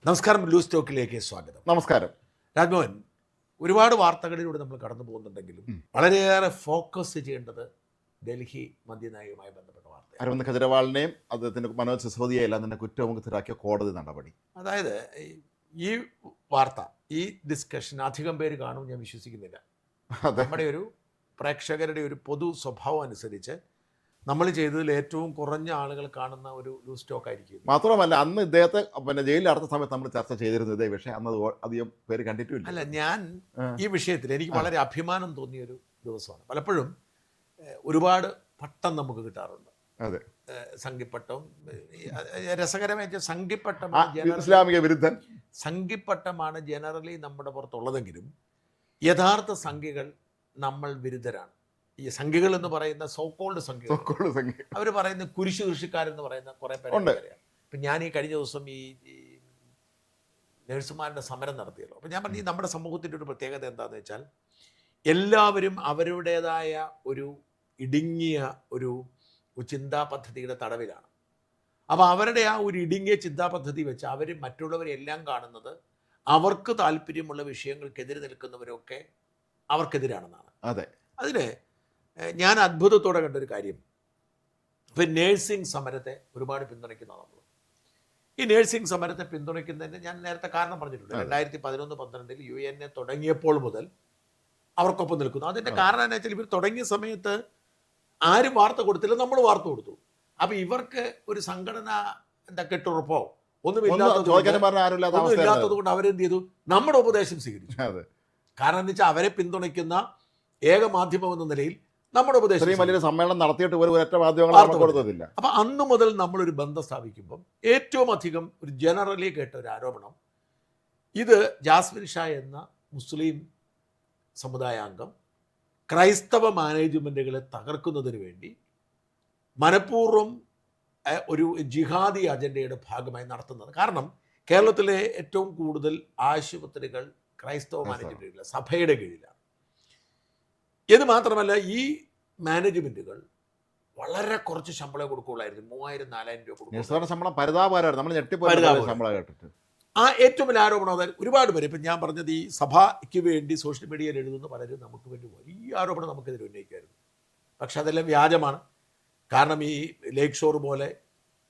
നമസ്കാരം, ലൂസ് ടോക്കിലേക്ക് സ്വാഗതം. നമസ്കാരം. രാജ്മോഹൻ, ഒരുപാട് വാർത്തകളിലൂടെ നമ്മൾ കടന്നു പോകുന്നുണ്ടെങ്കിലും വളരെയേറെ ഫോക്കസ് ചെയ്യേണ്ടത് ഡൽഹി മദ്യനയവുമായി ബന്ധപ്പെട്ട വാർത്തയാണ്. അരവിന്ദ് കെജ്രിവാളിനെയും അദ്ദേഹത്തിന്റെ മനോജ് സിസോദിയെ എല്ലാം തന്നെ കുറ്റമുക്തരാക്കിയ കോടതി നടപടി. അതായത് ഈ വാർത്ത, ഈ ഡിസ്കഷൻ അധികം പേര് കാണും ഞാൻ വിശ്വസിക്കുന്നില്ല. നമ്മുടെ ഒരു പ്രേക്ഷകരുടെ ഒരു പൊതു സ്വഭാവം അനുസരിച്ച് നമ്മൾ ചെയ്തതിൽ ഏറ്റവും കുറഞ്ഞ ആളുകൾ കാണുന്ന ഒരു ലൂസ് ടോക്ക് ആയിരിക്കും. മാത്രമല്ല, അന്ന് ഇദ്ദേഹത്തെ ജയിലിൽ അടച്ച സമയത്ത് നമ്മൾ ചർച്ച ചെയ്തിരുന്നത് ഇതേ വിഷയം. അന്ന് അധികം പേര് കണ്ടിട്ടില്ല. അല്ല, ഞാൻ ഈ വിഷയത്തിൽ എനിക്ക് വളരെ അഭിമാനം തോന്നിയൊരു ദിവസമാണ്. പലപ്പോഴും ഒരുപാട് പട്ടം നമുക്ക് കിട്ടാറുണ്ട്. അതെ, സംഘിപ്പട്ടം രസകരമായ സംഘിപ്പട്ടം ഇസ്ലാമിക വിരുദ്ധൻ സംഘിപ്പട്ടമാണ് ജനറലി നമ്മുടെ പുറത്തുള്ളതെങ്കിലും യഥാർത്ഥ സംഘികൾ നമ്മൾ വിരുദ്ധരാണ്. ഈ സംഘികൾ എന്ന് പറയുന്ന സോക്കോൾഡ് സംഘികൾ, അവർ പറയുന്ന കുരിശു കൃഷിക്കാരെന്ന് പറയുന്ന കുറെ പേരുണ്ട്. ഇപ്പം ഞാൻ ഈ കഴിഞ്ഞ ദിവസം ഈ നഴ്സുമാരുടെ സമരം നടത്തിയല്ലോ. അപ്പം ഞാൻ പറഞ്ഞു, നമ്മുടെ സമൂഹത്തിൻ്റെ ഒരു പ്രത്യേകത എന്താണെന്ന് വെച്ചാൽ എല്ലാവരും അവരുടേതായ ഒരു ഇടുങ്ങിയ ഒരു ചിന്താ പദ്ധതിയുടെ തടവിലാണ്. അപ്പോൾ അവരുടെ ആ ഒരു ഇടുങ്ങിയ ചിന്താ പദ്ധതി വെച്ച് അവർ മറ്റുള്ളവരെല്ലാം കാണുന്നത് അവർക്ക് താല്പര്യമുള്ള വിഷയങ്ങൾക്കെതിരെ നിൽക്കുന്നവരൊക്കെ അവർക്കെതിരാണെന്നാണ്. അതെ, അതിന് ഞാൻ അത്ഭുതത്തോടെ കണ്ടൊരു കാര്യം, ഇപ്പം നേഴ്സിംഗ് സമരത്തെ ഒരുപാട് പിന്തുണയ്ക്കുന്ന നമ്മൾ. ഈ നേഴ്സിംഗ് സമരത്തെ പിന്തുണയ്ക്കുന്നതിന് ഞാൻ നേരത്തെ കാരണം പറഞ്ഞിട്ടുണ്ട്. 2011-12 UN തുടങ്ങിയപ്പോൾ മുതൽ അവർക്കൊപ്പം നിൽക്കുന്നു. അതിൻ്റെ കാരണം എന്താ വെച്ചാൽ, ഇവർ തുടങ്ങിയ സമയത്ത് ആരും വാർത്ത കൊടുത്തില്ല, നമ്മൾ വാർത്ത കൊടുത്തു. അപ്പം ഇവർക്ക് ഒരു സംഘടന കെട്ടുറപ്പോ ഒന്നുമില്ലാത്തത് കൊണ്ട് അവരെന്ത് ചെയ്തു, നമ്മുടെ ഉപദേശം സ്വീകരിച്ചു. കാരണം എന്ന് വെച്ചാൽ അവരെ പിന്തുണയ്ക്കുന്ന ഏക മാധ്യമം എന്ന നിലയിൽ നമ്മുടെ ഉപദേശം വലിയ സമ്മേളനം നടത്തിയിട്ട് ഒരൊറ്റ മാധ്യമങ്ങൾ കൊടുത്തില്ല. അപ്പം അന്നു മുതൽ നമ്മളൊരു ബന്ധം സ്ഥാപിക്കുമ്പം ഏറ്റവും അധികം ഒരു ജനറലി കേട്ട ഒരു ആരോപണം, ഇത് ജാസ്മിൻ ഷാ എന്ന മുസ്ലിം സമുദായാംഗം ക്രൈസ്തവ മാനേജ്മെൻറ്റുകളെ തകർക്കുന്നതിന് വേണ്ടി മനഃപൂർവ്വം ഒരു ജിഹാദി അജണ്ടയുടെ ഭാഗമായി നടത്തുന്നത്. കാരണം കേരളത്തിലെ ഏറ്റവും കൂടുതൽ ആശുപത്രികൾ ക്രൈസ്തവ മാനേജ്മെൻറ്റുകൾ സഭയുടെ കീഴിലാണ്. ഇത് മാത്രമല്ല, ഈ മാനേജ്മെൻറ്റുകൾ വളരെ കുറച്ച് ശമ്പളം കൊടുക്കുകയുള്ളായിരുന്നു. 3000-4000 രൂപ കൊടുക്കും. ശമ്പളം പരിതാപകരമായിരുന്നു. നമ്മൾ ഞെട്ടിപ്പോയി ശമ്പളം കേട്ടിട്ട്. ആ ഏറ്റവും വലിയ ആരോപണം അതായത് ഒരുപാട് പേര്, ഇപ്പം ഞാൻ പറഞ്ഞത്, ഈ സഭയ്ക്ക് വേണ്ടി സോഷ്യൽ മീഡിയയിൽ എഴുതുന്ന പലരും നമുക്ക് വേണ്ടി വലിയ ആരോപണം നമുക്കെതിരെ ഉന്നയിക്കുമായിരുന്നു. പക്ഷെ അതെല്ലാം വ്യാജമാണ്. കാരണം ഈ ലേക്ക് ഷോർ പോലെ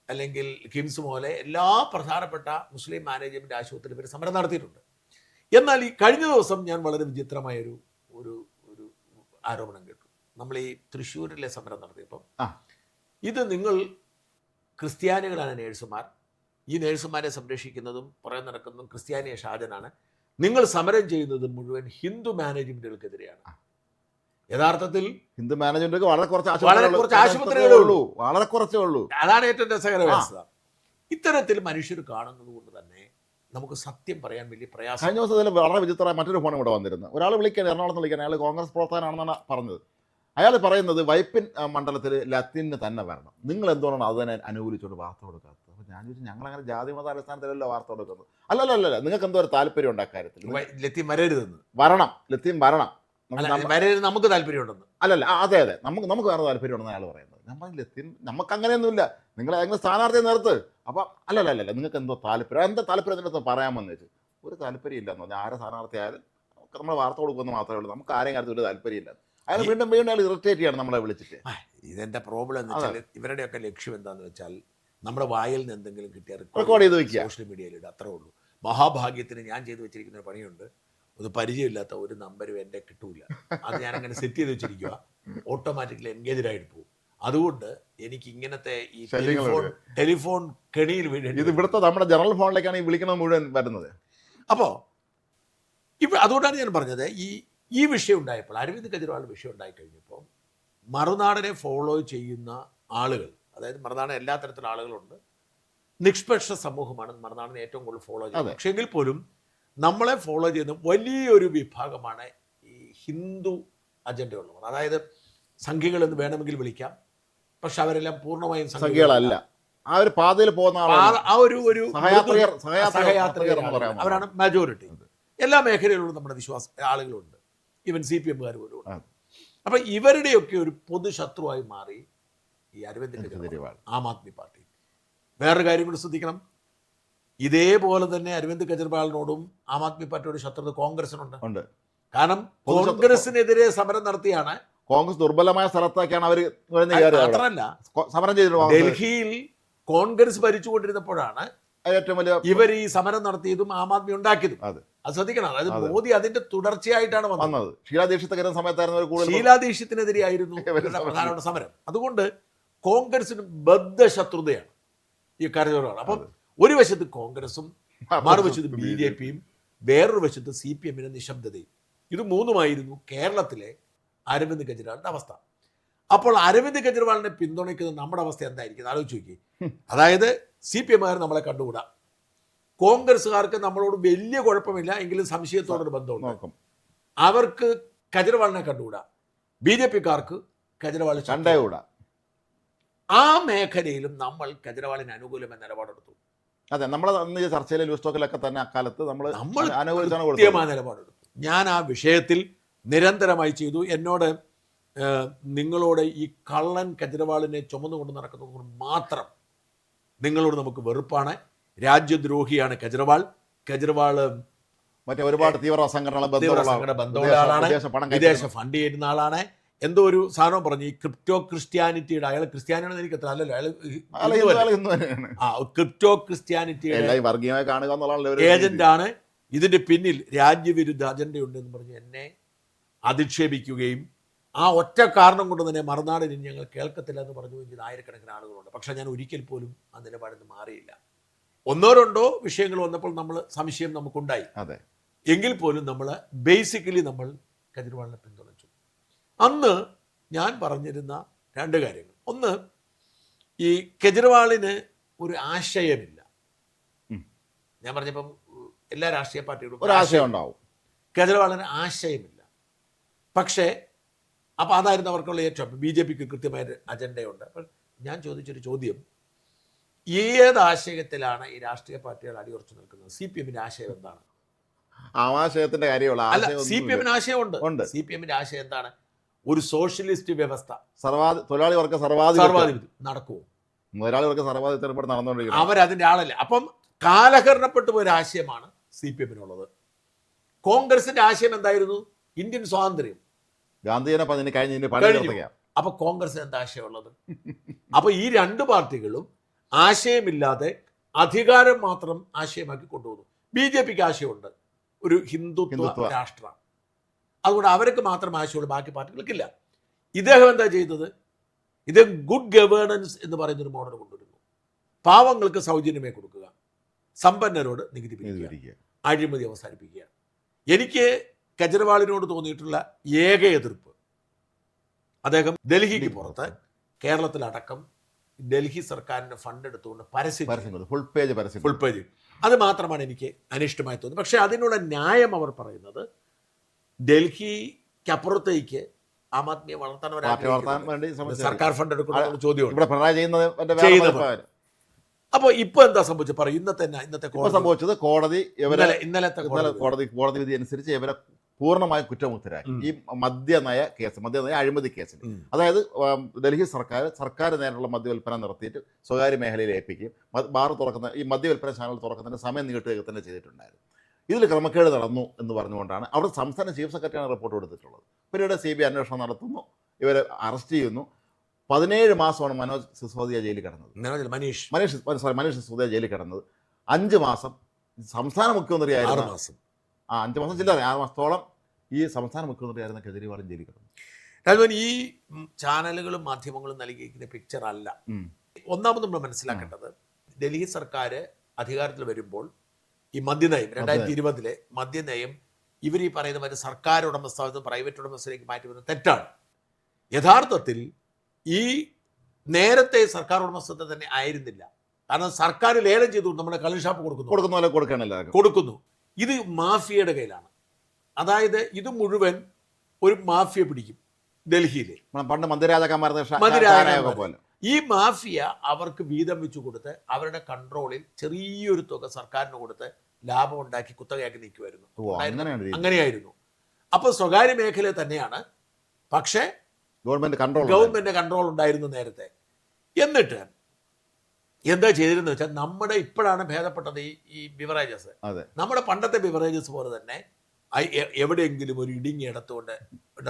അല്ലെങ്കിൽ കിംസ് പോലെ എല്ലാ പ്രധാനപ്പെട്ട മുസ്ലിം മാനേജ്മെൻറ്റ് ആശുപത്രി ഇവർ സമരം നടത്തിയിട്ടുണ്ട്. എന്നാൽ ഈ കഴിഞ്ഞ ദിവസം ഞാൻ വളരെ വിചിത്രമായൊരു ഒരു ഒരു ആരോപണം കേട്ടു. നമ്മൾ ഈ തൃശ്ശൂരിലെ സമരം നടത്തിയപ്പം, ഇത് നിങ്ങൾ ക്രിസ്ത്യാനികളാണ് നേഴ്സുമാർ, ഈ നേഴ്സുമാരെ സംരക്ഷിക്കുന്നതും പുറകെ നടക്കുന്നതും ക്രിസ്ത്യാനിയ ഷാജനാണ്, നിങ്ങൾ സമരം ചെയ്യുന്നത് മുഴുവൻ ഹിന്ദു മാനേജ്മെൻറ്റുകൾക്കെതിരെയാണ്. യഥാർത്ഥത്തിൽ ഹിന്ദു മാനേജ്മെന്റ് വളരെ കുറച്ച് ആശുപത്രികളേ ഉള്ളൂ, വളരെ കുറച്ചേ ഉള്ളൂ. അതാണ് ഏറ്റവും രസകരമായ. ഇത്തരത്തിൽ മനുഷ്യർ കാണുന്നത് കൊണ്ട് തന്നെ നമുക്ക് സത്യം പറയാൻ വലിയ പ്രയാസം. കഴിഞ്ഞ ദിവസത്തിൽ വളരെ വിചിത്രമായ മറ്റൊരു ഫോൺ ഇവിടെ വന്നിരുന്നു. ഒരാൾ വിളിക്കാൻ, എറണാകുളത്ത് വിളിക്കാൻ, അയാൾ കോൺഗ്രസ് പ്രവർത്തകനാണെന്നാണ് പറഞ്ഞത്. അയാൾ പറയുന്നത് വൈപ്പിൻ മണ്ഡലത്തിൽ ലത്തീന് തന്നെ വരണം, നിങ്ങൾ എന്തുകൊണ്ടാണ് അതിനെ അനുകൂലിച്ചുകൊണ്ട് വാർത്ത കൊടുക്കാത്തത്? അപ്പോൾ ഞാൻ ചോദിച്ചു, ഞങ്ങളങ്ങനെ ജാതി മത അടിസ്ഥാനത്തിലല്ലോ വാർത്ത കൊടുക്കുന്നത്. അല്ലല്ല, നിങ്ങൾക്ക് എന്തോ ഒരു താല്പര്യം ഉണ്ട് അക്കാര്യത്തിൽ, ലത്തീൻ വരരുതെന്ന്. വരണം, ലത്തീൻ വരണം, നമുക്ക് താല്പര്യമുണ്ടെന്ന്. അല്ലല്ല, അതെ, നമുക്ക് വേറെ താല്പര്യമുണ്ടെന്ന് അയാൾ പറയുന്നത്. നമ്മൾ ലത്തീൻ നമുക്ക് അങ്ങനെയൊന്നുമില്ല, നിങ്ങൾ ഏതെങ്കിലും സ്ഥാനാർത്ഥിയെ നിർത്ത്. അപ്പം അല്ലല്ല, നിങ്ങൾക്ക് എന്തോ താല്പര്യം, എന്താ താല്പര്യം ഇതിനകത്ത് പറയാമെന്ന് വെച്ചു. ഒരു താല്പര്യം ഇല്ലെന്ന് പറഞ്ഞാൽ ആരെ സ്ഥാനാർത്ഥി ആയാലും നമ്മൾ വാർത്ത കൊടുക്കുമെന്ന് മാത്രമേ ഉള്ളൂ, നമുക്ക് ആരെയും കാര്യത്തിൽ ഒരു താല്പര്യമില്ല. അയാൾ വീണ്ടും അയാൾ ഇറിറ്റേറ്റ് ചെയ്യാണ് നമ്മളെ വിളിച്ചിട്ട്. ഇതെന്റെ പ്രോബ്ലം എന്ന് വെച്ചാൽ, ഇവരുടെയൊക്കെ ലക്ഷ്യം എന്താണെന്ന് വെച്ചാൽ നമ്മുടെ വായിൽ നിന്ന് എന്തെങ്കിലും കിട്ടിയാൽ റെക്കോർഡ് ചെയ്ത് വെക്കുക, സോഷ്യൽ മീഡിയയിൽ ഇടുക, അത്രേ ഉള്ളൂ. മഹാഭാഗ്യത്തിന് ഞാൻ ചെയ്തു വെച്ചിരിക്കുന്ന പണിയുണ്ട്, ഒരു പരിചയമില്ലാത്ത ഒരു നമ്പരും എൻ്റെ കിട്ടൂല. അത് ഞാൻ അങ്ങനെ സെറ്റ് ചെയ്ത് വെച്ചിരിക്കുക, ഓട്ടോമാറ്റിക്കലി എൻഗേജ്ഡ് ആയിട്ട് പോകും. അതുകൊണ്ട് എനിക്ക് ഇങ്ങനത്തെ ഈ ടെലിഫോൺ കെണിയിൽ വീഴേണ്ടി. ഇത് ഇവിടുത്തെ നമ്മുടെ ജനറൽ ഫോണിലേക്കാണ് ഈ വിളിക്കുന്നത് മുഴുവൻ വരുന്നത്. അപ്പോൾ അതുകൊണ്ടാണ് ഞാൻ പറഞ്ഞത്, ഈ വിഷയം ഉണ്ടായപ്പോൾ, അരവിന്ദ് കെജ്രിവാളിൻ്റെ വിഷയം ഉണ്ടായിക്കഴിഞ്ഞപ്പോൾ മറുനാടനെ ഫോളോ ചെയ്യുന്ന ആളുകൾ, അതായത് മറുനാടൻ എല്ലാ തരത്തിലുള്ള ആളുകളുണ്ട്, നിഷ്പക്ഷ സമൂഹമാണ് മറുനാടനെ ഏറ്റവും കൂടുതൽ ഫോളോ ചെയ്യുന്നത്. പക്ഷേ എങ്കിൽ പോലും നമ്മളെ ഫോളോ ചെയ്യുന്ന വലിയൊരു വിഭാഗമാണ് ഈ ഹിന്ദു അജണ്ടയുള്ളവർ. അതായത് സംഘികളെന്ന് വേണമെങ്കിൽ വിളിക്കാം, പക്ഷെ അവരെല്ലാം പൂർണ്ണമായും സംഘികളല്ല. ആ ഒരു പാതയിൽ പോകുന്ന ആ ഒരു സഹയാത്രികർ, അവരാണ് മെജോറിറ്റി. എല്ലാ മേഖലയിലുള്ള നമ്മുടെ വിശ്വാസ ആളുകളുണ്ട്, ഈവൻ CPM-കാർ പോലും ഉണ്ട്. അപ്പം ഇവരുടെയൊക്കെ ഒരു പൊതു ശത്രുവായി മാറി ഈ അരവിന്ദ് കെജ്രിവാൾ, ആം ആദ്മി പാർട്ടി. വേറൊരു കാര്യം കൂടി ശ്രദ്ധിക്കണം, ഇതേപോലെ തന്നെ അരവിന്ദ് കെജ്രിവാളിനോടും ആം ആദ്മി പാർട്ടിയോട് ശത്രുത കോൺഗ്രസിനുണ്ട്. ഉണ്ട്. കാരണം കോൺഗ്രസിനെതിരെ സമരം നടത്തിയാണ്. കോൺഗ്രസ് ദുർബലമായ സ്ഥലത്തൊക്കെയാണ് അവർ മാത്രമല്ല, സമരം ചെയ്തിട്ടുള്ളത്. ഡൽഹിയിൽ കോൺഗ്രസ് ഭരിച്ചുകൊണ്ടിരുന്നപ്പോഴാണ് ഏറ്റവും വലിയ ഇവർ ഈ സമരം നടത്തിയതും ആം ആദ്മി ഉണ്ടാക്കിയതും. അത് ശ്രദ്ധിക്കണം. അതായത് മോദി അതിന്റെ തുടർച്ചയായിട്ടാണ് വന്നത്. ഷീലാ ദീക്ഷിത് സമയത്തായിരുന്നു ഷീലാ ദീക്ഷിത്തിനെതിരെയായിരുന്നു പ്രധാനപ്പെട്ട സമരം. അതുകൊണ്ട് കോൺഗ്രസിന് ബദ്ധശത്രുതയാണ് ഈ കാര്യങ്ങളാണ്. അപ്പം ഒരു വശത്ത് കോൺഗ്രസും മറുവശത്ത് BJPയും വേറൊരു വശത്ത് CPM-ന് നിശബ്ദതയും. ഇത് മൂന്നുമായിരുന്നു കേരളത്തിലെ അരവിന്ദ് കെജ്രിവാളിന്റെ അവസ്ഥ. അപ്പോൾ അരവിന്ദ് കെജ്രിവാളിനെ പിന്തുണയ്ക്കുന്ന നമ്മുടെ അവസ്ഥ എന്തായിരിക്കും ആലോചിച്ച് നോക്കി. അതായത് CPM-കാർ നമ്മളെ കണ്ടുകൂടാ, കോൺഗ്രസ്സുകാർക്ക് നമ്മളോട് വലിയ കുഴപ്പമില്ല എങ്കിലും സംശയത്തോടൊരു ബന്ധമുണ്ട്, അവർക്ക് കെജ്രിവാളിനെ കണ്ടുകൂടാ, BJP-കാർക്ക് കെജ്രിവാൾ കണ്ടുകൂടാ. ആ മേഖലയിലും നമ്മൾ കെജ്രിവാളിന് അനുകൂലമായ നിലപാടെടുത്തു. അതെ, നമ്മൾ അന്ന് ചർച്ചയിലെ ലൂസ് ടോക്കിലൊക്കെ തന്നെ അക്കാലത്ത് നമ്മൾ കൃത്യമായ നിലപാടെടുത്തു. ഞാൻ ആ വിഷയത്തിൽ നിരന്തരമായി ചെയ്തു. എന്നോട് നിങ്ങളോട് ഈ കള്ളൻ കെജ്രിവാളിനെ ചുമന്നുകൊണ്ട് നടക്കുന്നത് മാത്രം നിങ്ങളോട് നമുക്ക് വെറുപ്പാണ്, രാജ്യദ്രോഹിയാണ് കെജ്രിവാൾ. മറ്റേ ഒരുപാട് തീവ്ര സംഘടനകളുടെ ബന്ധമുള്ള ആളാണ്, വിദേശ ഫണ്ട് ചെയ്യുന്ന ആളാണ്. എന്തോ ഒരു സാധനം പറഞ്ഞു, ഈ ക്രിപ്റ്റോ ക്രിസ്ത്യാനിറ്റിയുടെ, അയാൾ ക്രിസ്ത്യാനിയാണെന്ന് എനിക്ക് അത്ര അല്ലല്ലോ, അയാൾ ക്രിപ്റ്റോ ക്രിസ്ത്യാനിറ്റിയുടെ ഏജന്റാണ്, ഇതിന്റെ പിന്നിൽ രാജ്യവിരുദ്ധ അജണ്ടയുണ്ടെന്ന് പറഞ്ഞ് എന്നെ അധിക്ഷേപിക്കുകയും ആ ഒറ്റ കാരണം കൊണ്ട് തന്നെ മറുനാടിന് ഞങ്ങൾ കേൾക്കത്തില്ല എന്ന് പറഞ്ഞു കഴിഞ്ഞാൽ ആയിരക്കണക്കിന് ആളുകളുണ്ട്. പക്ഷെ ഞാൻ ഒരിക്കൽ പോലും ആ നിലപാടിൽ നിന്ന് മാറിയില്ല. ഒന്നോ രണ്ടോ വിഷയങ്ങൾ വന്നപ്പോൾ നമ്മൾ സംശയം നമുക്കുണ്ടായി. അതെ, എങ്കിൽ പോലും നമ്മൾ ബേസിക്കലി നമ്മൾ കെജ്രിവാളിനെ പിന്തുണച്ചു. അന്ന് ഞാൻ പറഞ്ഞിരുന്ന രണ്ട് കാര്യങ്ങൾ. ഒന്ന്, ഈ കെജ്രിവാളിന് ഒരു ആശയമില്ല. ഞാൻ പറഞ്ഞപ്പം എല്ലാ രാഷ്ട്രീയ പാർട്ടികളും ഒരു ആശയം ഉണ്ടാവും, കെജ്രിവാളിന് ആശയമില്ല. പക്ഷേ അപ്പോൾ അതായിരുന്നു അവർക്കുള്ള ഏറ്റവും. BJPക്ക് കൃത്യമായ അജണ്ടയുണ്ട്. അപ്പോൾ ഞാൻ ചോദിച്ചൊരു ചോദ്യം, ഏത് ആശയത്തിലാണ് ഈ രാഷ്ട്രീയ പാർട്ടികൾ അടിയുറച്ചു നിൽക്കുന്നത്? CPM-ന്റെ ആശയം എന്താണ്? ആശയത്തിന്റെ കാര്യമുള്ള CPM-ന് ആശയമുണ്ട്. CPM-ന്റെ ആശയം എന്താണ്? ഒരു സോഷ്യലിസ്റ്റ് വ്യവസ്ഥ, തൊഴിലാളി വർഗ സർവാധിപത്യം നടക്കുമോ? മുതലാളി വർഗ സർവാധിപത്യം നടന്നുകൊണ്ടിരിക്കുന്നത്. അവരതിൻ്റെ ആളല്ല. അപ്പം കാലഹരണപ്പെട്ട ഒരു ആശയമാണ് CPM-നുള്ളത്. കോൺഗ്രസിന്റെ ആശയം എന്തായിരുന്നു? ഇന്ത്യൻ സ്വാതന്ത്ര്യം. ഗാന്ധിജനെ കഴിഞ്ഞു. അപ്പൊ കോൺഗ്രസിന് എന്താ ആശയമുള്ളത്? അപ്പൊ ഈ രണ്ട് പാർട്ടികളും ആശയമില്ലാതെ അധികാരം മാത്രം ആശയമാക്കി കൊണ്ടുപോകുന്നു. BJPക്ക് ആശയമുണ്ട്, ഒരു ഹിന്ദുത്വ രാഷ്ട്രം. അതുകൊണ്ട് അവർക്ക് മാത്രം ആശയമുള്ളൂ, ബാക്കി പാർട്ടികൾക്കില്ല. ഇദ്ദേഹം എന്താ ചെയ്തത്? ഇദ്ദേഹം ഗുഡ് ഗവേണൻസ് എന്ന് പറയുന്നൊരു മോഡൽ കൊണ്ടുവരുന്നു. പാവങ്ങൾക്ക് സൗജന്യമേ കൊടുക്കുക, സമ്പന്നരോട് നികുതി പിരിക്കുക, അഴിമതി അവസാനിപ്പിക്കുക. എനിക്ക് കെജ്രിവാളിനോട് തോന്നിയിട്ടുള്ള ഏക എതിർപ്പ്, അദ്ദേഹം ഡൽഹിക്ക് പുറത്ത് കേരളത്തിലടക്കം ഡൽഹി സർക്കാരിന്റെ ഫണ്ട് എടുത്തുകൊണ്ട് പരസ്യം ഫുൾ പേജ് അത് മാത്രമാണ് എനിക്ക് അനിഷ്ടമായി തോന്നുന്നത്. പക്ഷെ അതിനുള്ള ന്യായം അവർ പറയുന്നത്, ഡൽഹിക്കപ്പുറത്തേക്ക് ആം ആദ്മിയെ വളർത്താൻ സർക്കാർ ഫണ്ട് എടുക്കുന്ന ചോദ്യമുണ്ട്. അപ്പോൾ ഇപ്പൊ എന്താ സംഭവിച്ചത് പറയും? ഇന്നത്തെ സംഭവിച്ചത് ഇന്നലത്തെ കോടതി വിധി അനുസരിച്ച് ഇവരെ പൂർണ്ണമായും കുറ്റമുക്തരാക്കി. ഈ മദ്യനയ അഴിമതി കേസിൽ, അതായത് ഡൽഹി സർക്കാർ നേരിട്ടുള്ള മദ്യവിൽപ്പന നിർത്തിയിട്ട് സ്വകാര്യ മേഖലയിൽ ഏൽപ്പിക്കുകയും ബാർ തുറക്കുന്ന ഈ മദ്യവിൽപ്പന ചാനൽ തുറക്കുന്നതിന് സമയം നീട്ടുക തന്നെ ചെയ്തിട്ടുണ്ടായിരുന്നു. ഇതിൽ ക്രമക്കേട് നടന്നു എന്ന് പറഞ്ഞുകൊണ്ടാണ് അവിടെ സംസ്ഥാന ചീഫ് സെക്രട്ടറിയാണ് റിപ്പോർട്ട് കൊടുത്തിട്ടുള്ളത്. പിന്നീട് CBI അന്വേഷണം നടത്തുന്നു, ഇവരെ അറസ്റ്റ് ചെയ്യുന്നു. 17 മാസമാണ് മനോജ് സിസോദിയ ജയിലിൽ കിടന്നത്. മനീഷ് സിസോദിയ ജയിലിൽ കിടന്നത്. 5 മാസം സംസ്ഥാന മുഖ്യമന്ത്രിയായിരുന്നു. 5 മാസം ചില്ലറ, 6 മാസത്തോളം ഈ സംസ്ഥാന മുഖ്യമന്ത്രിയായിരുന്ന കെജ്രിവാളും ജയിലിൽ കിടന്നു. രാജുവൻ, ഈ ചാനലുകളും മാധ്യമങ്ങളും നൽകിയിരിക്കുന്ന പിക്ചർ അല്ല. ഒന്നാമത് നമ്മൾ മനസ്സിലാക്കേണ്ടത്, ഡൽഹി സർക്കാർ അധികാരത്തിൽ വരുമ്പോൾ ഈ മദ്യനയം 2020 മദ്യനയം ഇവർ ഈ പറയുന്ന മറ്റേ സർക്കാർ ഉടമസ്ഥ പ്രൈവറ്റ് ഉടമസ്ഥയിലേക്ക് മാറ്റി വരുന്നത് തെറ്റാണ്. യഥാർത്ഥത്തിൽ ഈ നേരത്തെ സർക്കാർ ഉടമസ്ഥത തന്നെ ആയിരുന്നില്ല. കാരണം സർക്കാർ ലേലം ചെയ്തു നമ്മുടെ കള്ള് ഷാപ്പ് കൊടുക്കുന്നു. ഇത് മാഫിയയുടെ കയ്യിലാണ്. അതായത് ഇത് മുഴുവൻ ഒരു മാഫിയ പിടിക്കും ഡൽഹിയിൽ. പണ്ട് മന്ത്രിരാജാക്കന്മാരുടെ ഈ മാഫിയ അവർക്ക് വീതം വെച്ചു കൊടുത്ത് അവരുടെ കൺട്രോളിൽ ചെറിയൊരു തുക സർക്കാരിന് കൊടുത്ത് ലാഭം ഉണ്ടാക്കി കുത്തകയാക്കി നീക്കുമായിരുന്നു. അങ്ങനെയായിരുന്നു. അപ്പോൾ സ്വകാര്യ മേഖല തന്നെയാണ്, പക്ഷേ ഗവൺമെന്റ് കൺട്രോൾ ഉണ്ടായിരുന്നു നേരത്തെ. എന്നിട്ട് എന്താ ചെയ്തിരുന്നത് വെച്ചാൽ നമ്മുടെ ഇപ്പോഴാണ് ഭേദപ്പെട്ടത് ഈ ബിവറേജസ്. അതെ. നമ്മുടെ പണ്ടത്തെ ബിവറേജസ് പോലെ തന്നെ എവിടെയെങ്കിലും ഒരു ഇടുങ്ങിയ ഇടത്തുകൊണ്ട്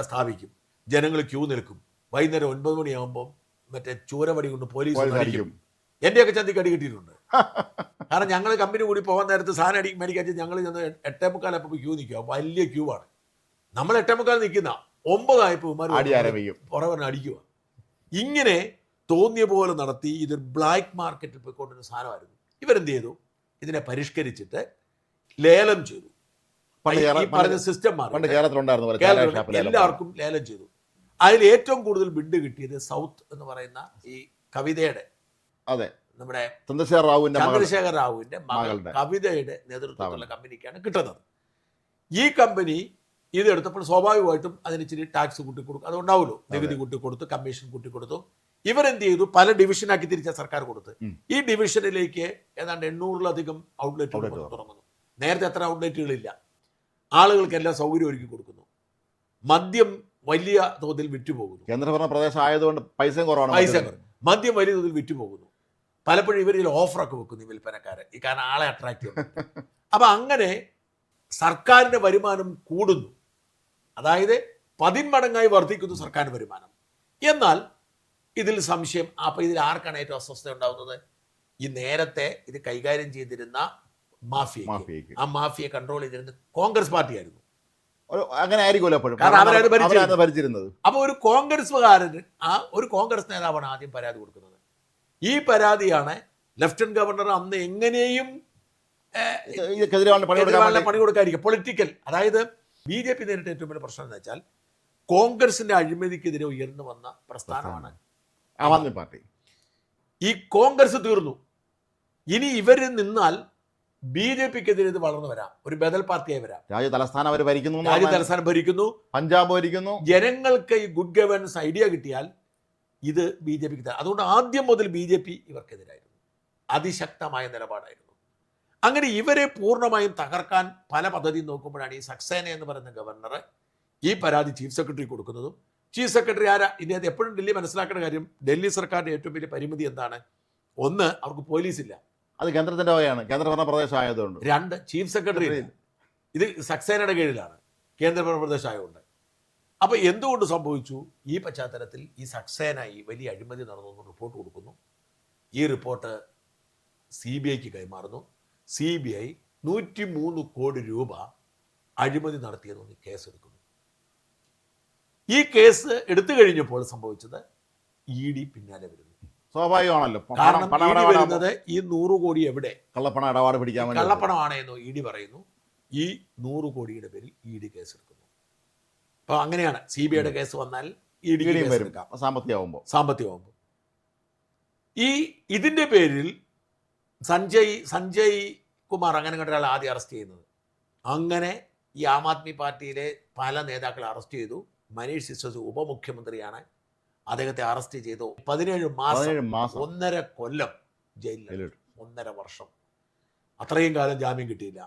സ്ഥാപിക്കും, ജനങ്ങൾ ക്യൂ നിൽക്കും, വൈകുന്നേരം 9 മണിയാകുമ്പോൾ മറ്റേ ചൂരവടി കൊണ്ട് പോലീസ് അടിക്കും. എൻ്റെയൊക്കെ ചന്തിക്ക് അടി കിട്ടിയിട്ടുണ്ട്. കാരണം ഞങ്ങൾ കമ്പനി കൂടി പോകാൻ നേരത്ത് സാധനം മേടിക്കാൻ ഞങ്ങൾ ചെന്ന് 8:45 ക്യൂ നിൽക്കുക, വലിയ ക്യൂ ആണ്. നമ്മൾ 8:45 നിൽക്കുന്ന 9 ആയപ്പോൾ പുറവനെ അടിക്കുക. ഇങ്ങനെ തോന്നിയ പോലെ നടത്തി ഇതൊരു ബ്ലാക്ക് മാർക്കറ്റിൽ പോയിക്കൊണ്ടിരുന്ന സാധനമായിരുന്നു. ഇവരെന്ത് ചെയ്തു? ഇതിനെ പരിഷ്കരിച്ചിട്ട് ലേലം ചെയ്തു. പറഞ്ഞ സിസ്റ്റം മാറി എല്ലാവർക്കും ലേലം ചെയ്തു. അതിൽ ഏറ്റവും കൂടുതൽ ബിഡ് കിട്ടിയത് സൗത്ത് എന്ന് പറയുന്ന ഈ കവിതയുടെ, അതെ, നമ്മുടെ ചന്ദ്രശേഖർ റാവുവിന്റെ മകളുടെ കവിതയുടെ നേതൃത്വത്തിലുള്ള കമ്പനിക്കാണ് കിട്ടുന്നത്. ഈ കമ്പനി ഇതെടുത്തപ്പോൾ സ്വാഭാവികമായിട്ടും അതിന് ഇച്ചിരി ടാക്സ് കൂട്ടിക്കൊടുക്കും, അതുണ്ടാവുമല്ലോ, നികുതി കൂട്ടിക്കൊടുത്തു, കമ്മീഷൻ കൂട്ടിക്കൊടുത്തു. ഇവരെന്ത് ചെയ്തു? പല ഡിവിഷനാക്കി തിരിച്ച സർക്കാർ കൊടുത്ത്. ഈ ഡിവിഷനിലേക്ക് ഏതാണ്ട് 800-ലധികം ഔട്ട്ലെറ്റുകൾ തുറന്നു. നേരത്തെ അത്ര ഔട്ട്ലെറ്റുകളില്ല. ആളുകൾക്ക് എല്ലാം സൗകര്യം ഒരുക്കി കൊടുക്കുന്നു. മദ്യം വലിയ തോതിൽ വിറ്റുപോകുന്നു. കേന്ദ്രഭരണ പ്രദേശം ആയതുകൊണ്ട് പൈസ കുറവാണ്. മദ്യം വലിയ തോതിൽ വിറ്റുപോകുന്നു. പലപ്പോഴും ഇവരിൽ ഓഫറൊക്കെ വെക്കുന്നു ഈ വിൽപ്പനക്കാരെ, ഈ കാരണം ആളെ അട്രാക്ട് ചെയ്യുന്നു. അപ്പൊ അങ്ങനെ സർക്കാരിന്റെ വരുമാനം കൂടുന്നു. അതായത് 10 മടങ്ങായി വർദ്ധിക്കുന്നു സർക്കാരിന്റെ വരുമാനം. എന്നാൽ ഇതിൽ സംശയം, അപ്പൊ ഇതിൽ ആർക്കാണ് ഏറ്റവും അസ്വസ്ഥത ഉണ്ടാവുന്നത്? ഈ നേരത്തെ ഇത് കൈകാര്യം ചെയ്തിരുന്ന മാഫിയയ്ക്ക്. ആ മാഫിയെ കൺട്രോൾ ചെയ്തിരുന്നത് കോൺഗ്രസ് പാർട്ടിയായിരുന്നു. അങ്ങനെ ആയിരിക്കുമല്ലോ, ഭരിച്ചിരുന്നത്. അപ്പൊ ഒരു കോൺഗ്രസ്സുകാരന് ഒരു കോൺഗ്രസ് നേതാവാണ് ആദ്യം പരാതി കൊടുക്കുന്നത്. ഈ പരാതിയാണ് ലഫ്റ്റനന്റ് ഗവർണർ അന്ന് എങ്ങനെയും പണി കൊടുക്കാതിരിക്കുക. പൊളിറ്റിക്കൽ, അതായത് BJP നേരിട്ട ഏറ്റവും വലിയ പ്രശ്നം എന്ന് വെച്ചാൽ കോൺഗ്രസിന്റെ അഴിമതിക്കെതിരെ ഉയർന്നു വന്ന പ്രസ്ഥാനമാണ് ആം ആദ്മി പാർട്ടി. ഈ കോൺഗ്രസ് തീർന്നു. ഇനി ഇവര് നിന്നാൽ BJPക്കെതിരെ ഇത് വളർന്നു വരാം, ഒരു ബദൽ പാർട്ടിയായി വരാം. രാജ്യ തലസ്ഥാനം ഭരിക്കുന്നു, പഞ്ചാബ് ഭരിക്കുന്നു. ജനങ്ങൾക്ക് ഈ ഗുഡ് ഗവേണൻസ് ഐഡിയ കിട്ടിയാൽ ഇത് BJPക്ക് തരാം. അതുകൊണ്ട് ആദ്യം മുതൽ BJP ഇവർക്കെതിരായിരുന്നു, അതിശക്തമായ നിലപാടായിരുന്നു. അങ്ങനെ ഇവരെ പൂർണ്ണമായും തകർക്കാൻ പല പദ്ധതിയും നോക്കുമ്പോഴാണ് ഈ സക്സേന എന്ന് പറയുന്ന ഗവർണർ ഈ പരാതി ചീഫ് സെക്രട്ടറി കൊടുക്കുന്നതും. ചീഫ് സെക്രട്ടറി ആരാ? ഇതിനകത്ത് എപ്പോഴും ഡൽഹി മനസ്സിലാക്കേണ്ട കാര്യം, ഡൽഹി സർക്കാരിന്റെ ഏറ്റവും വലിയ പരിമിതി എന്താണ്? ഒന്ന്, അവർക്ക് പോലീസ് ഇല്ല, അത് കേന്ദ്രത്തിന്റെ വകയാണ്, കേന്ദ്രഭരണ പ്രദേശം ആയതുകൊണ്ട്. 2, ചീഫ് സെക്രട്ടറി ഇത് സക്സേനയുടെ കീഴിലാണ്, കേന്ദ്രഭരണ പ്രദേശം ആയതുകൊണ്ട്. അപ്പൊ എന്തുകൊണ്ട് സംഭവിച്ചു? ഈ പശ്ചാത്തലത്തിൽ ഈ സക്സേന ഈ വലിയ അഴിമതി നടന്നു റിപ്പോർട്ട് കൊടുക്കുന്നു. ഈ റിപ്പോർട്ട് CBIക്ക് കൈമാറുന്നു. CBI 103 കോടി രൂപ അഴിമതി നടത്തിയതെന്ന് കേസെടുക്കുന്നു. ഈ കേസ് എടുത്തു കഴിഞ്ഞപ്പോൾ സംഭവിച്ചത് ED പിന്നാലെ വരുന്നു. സ്വാഭാവികമാണല്ലോ, കാരണം വരുന്നത് ഈ 100 കോടി എവിടെ? കള്ളപ്പണ ഇടപാട് പിടിക്കാൻ വേണ്ടി കള്ളപ്പണമാണെന്നോ ED പറയുന്നു. ഈ 100 കോടിയുടെ പേരിൽ ED കേസെടുക്കുന്നു. അപ്പൊ അങ്ങനെയാണ് CBIയുടെ കേസ് വന്നാൽ ED കേസെടുക്കാം, സാമ്പത്തികമാകുമ്പോൾ. ഇതിന്റെ പേരിൽ സഞ്ജയ് കുമാർ അങ്ങനെ ഒരാൾ ആദ്യം അറസ്റ്റ് ചെയ്യുന്നത്. അങ്ങനെ ഈ ആം ആദ്മി പാർട്ടിയിലെ പല നേതാക്കളെ അറസ്റ്റ് ചെയ്തു. മനീഷ് സിസോദിയ ഉപമുഖ്യമന്ത്രിയാണ്, അദ്ദേഹത്തെ അറസ്റ്റ് ചെയ്തു. 17 മാസം 1.5 കൊല്ലം ജയിലിൽ, 1.5 വർഷം. അത്രയും കാലം ജാമ്യം കിട്ടിയില്ല.